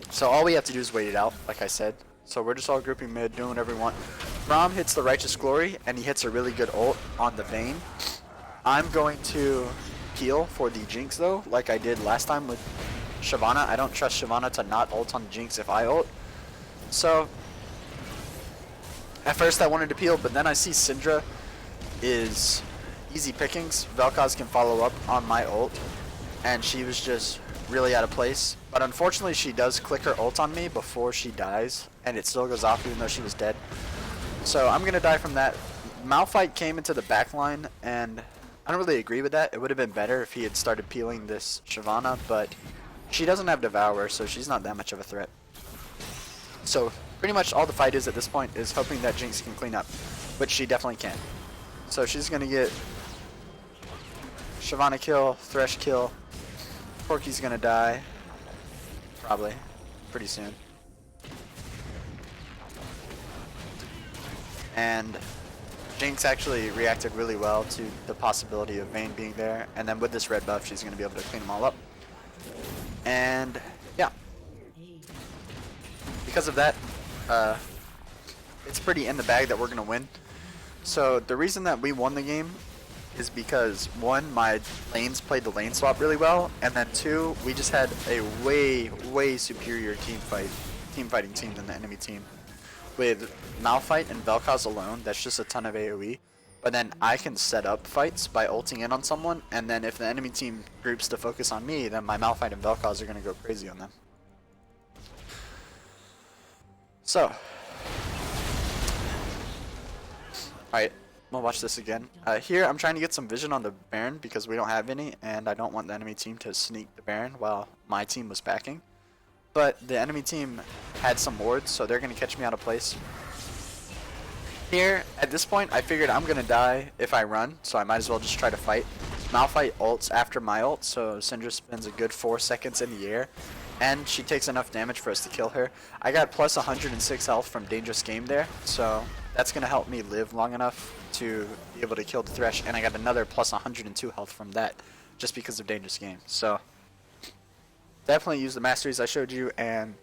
So all we have to do is wait it out, like I said. So we're just all grouping mid, doing whatever we want. Braum hits the Righteous Glory, and he hits a really good ult on the Vayne. I'm going to heal for the Jinx, though, like I did last time with Shyvana. I don't trust Shyvana to not ult on Jinx if I ult. So, at first I wanted to peel, but then I see Syndra is easy pickings. Vel'Koz can follow up on my ult, and she was just really out of place. But unfortunately she does click her ult on me before she dies, and it still goes off even though she was dead. So I'm going to die from that. Malphite came into the back line, and I don't really agree with that. It would have been better if he had started peeling this Shyvana, but she doesn't have Devour, so she's not that much of a threat. So pretty much all the fight is at this point is hoping that Jinx can clean up, which she definitely can. So she's going to get Shyvana kill, Thresh kill, Corki's going to die, probably, pretty soon. And Jinx actually reacted really well to the possibility of Vayne being there, and then with this red buff she's going to be able to clean them all up. And yeah. Because of that, it's pretty in the bag that we're going to win. So the reason that we won the game is because, 1, my lanes played the lane swap really well, and then 2, we just had a way superior team fighting team than the enemy team. with Malphite and Vel'Koz alone, that's just a ton of AoE. But then I can set up fights by ulting in on someone, and then if the enemy team groups to focus on me, then my Malphite and Vel'Koz are going to go crazy on them. So, alright, we'll watch this again. Here, I'm trying to get some vision on the Baron because we don't have any, and I don't want the enemy team to sneak the Baron while my team was backing. But the enemy team had some wards, so they're going to catch me out of place. Here, at this point, I figured I'm going to die if I run, so I might as well just try to fight. Malphite ults after my ult, so Syndra spends a good 4 seconds in the air, and she takes enough damage for us to kill her. I got plus 106 health from Dangerous Game there, so that's going to help me live long enough to be able to kill the Thresh, and I got another plus 102 health from that, just because of Dangerous Game. So, definitely use the Masteries I showed you, and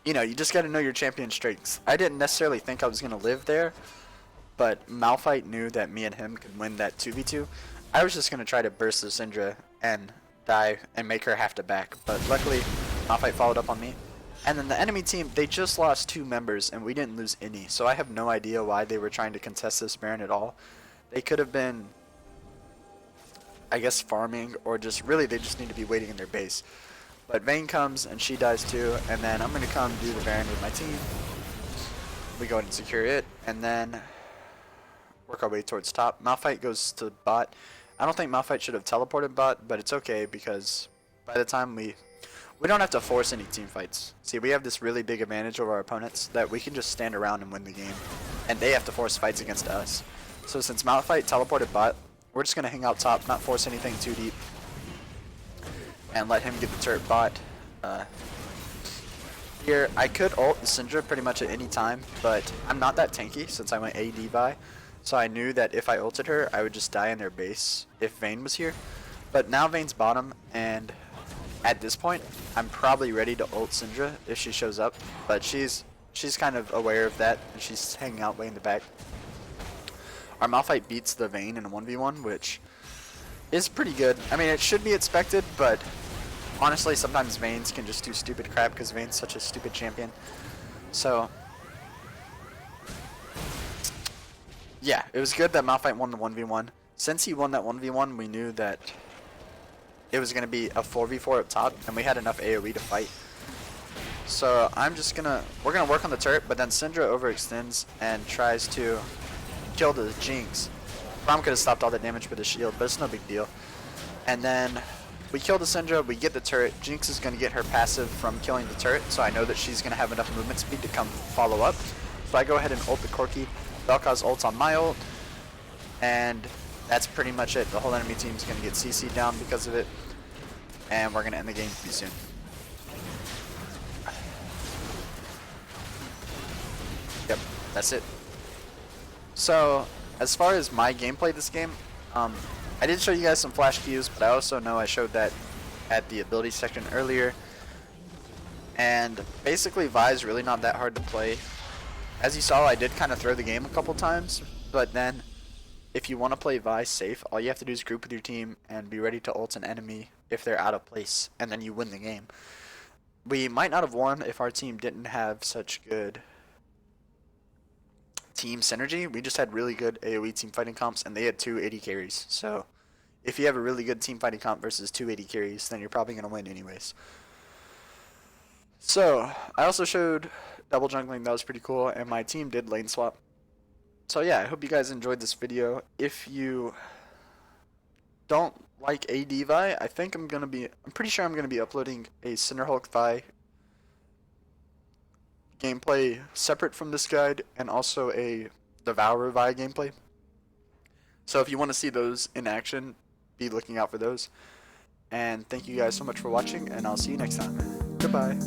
you know, you just got to know your champion's strengths. I didn't necessarily think I was going to live there, but Malphite knew that me and him could win that 2v2. I was just going to try to burst the Syndra and die and make her have to back, but luckily Malphite followed up on me. And then the enemy team, they just lost 2 members and we didn't lose any, so I have no idea why they were trying to contest this Baron at all. They could have been, I guess, farming, or just really they just need to be waiting in their base. But Vayne comes and she dies too, and then I'm going to come do the Baron with my team. We go ahead and secure it, and then work our way towards top. Malphite goes to bot. I don't think Malphite should have teleported bot, but it's okay because by the time we don't have to force any team fights. See, we have this really big advantage over our opponents that we can just stand around and win the game, and they have to force fights against us. So since Malphite teleported bot, we're just going to hang out top, not force anything too deep, and let him get the turret bot. Here, I could ult the Syndra pretty much at any time, but I'm not that tanky since I went AD Vi, so I knew that if I ulted her, I would just die in their base if Vayne was here. But now Vayne's bottom, and at this point, I'm probably ready to ult Syndra if she shows up, but she's kind of aware of that, and she's hanging out way in the back. Our Malphite beats the Vayne in a 1v1, which is pretty good. I mean, it should be expected, but honestly, sometimes Vaynes can just do stupid crap because Vayne's such a stupid champion. So, yeah, it was good that Malphite won the 1v1. Since he won that 1v1, we knew that it was going to be a 4v4 up top, and we had enough AoE to fight. So, we're going to work on the turret, but then Syndra overextends and tries to kill the Jinx. Braum could have stopped all the damage with the shield, but it's no big deal. And then we kill the Syndra, we get the turret. Jinx is going to get her passive from killing the turret, so I know that she's going to have enough movement speed to come follow up. So I go ahead and ult the Corki. Vel'Koz ults on my ult, and that's pretty much it. The whole enemy team is going to get CC'd down because of it, and we're going to end the game pretty soon. Yep, that's it. So, as far as my gameplay this game, I did show you guys some flash cues, but I also know I showed that at the ability section earlier. And basically, Vi is really not that hard to play. As you saw, I did kind of throw the game a couple times, but then if you want to play Vi safe, all you have to do is group with your team and be ready to ult an enemy if they're out of place, and then you win the game. We might not have won if our team didn't have such good team synergy. We just had really good AoE team fighting comps, and they had 2 AD carries. So if you have a really good team fighting comp versus 2 AD carries, then you're probably going to win anyways. So I also showed double jungling. That was pretty cool, and my team did lane swap. So yeah, I hope you guys enjoyed this video. If you don't like AD Vi, I'm pretty sure I'm going to be uploading a Cinderhulk Vi gameplay separate from this guide, and also a Devourer Vi gameplay. So if you want to see those in action, be looking out for those. And thank you guys so much for watching, and I'll see you next time. Goodbye.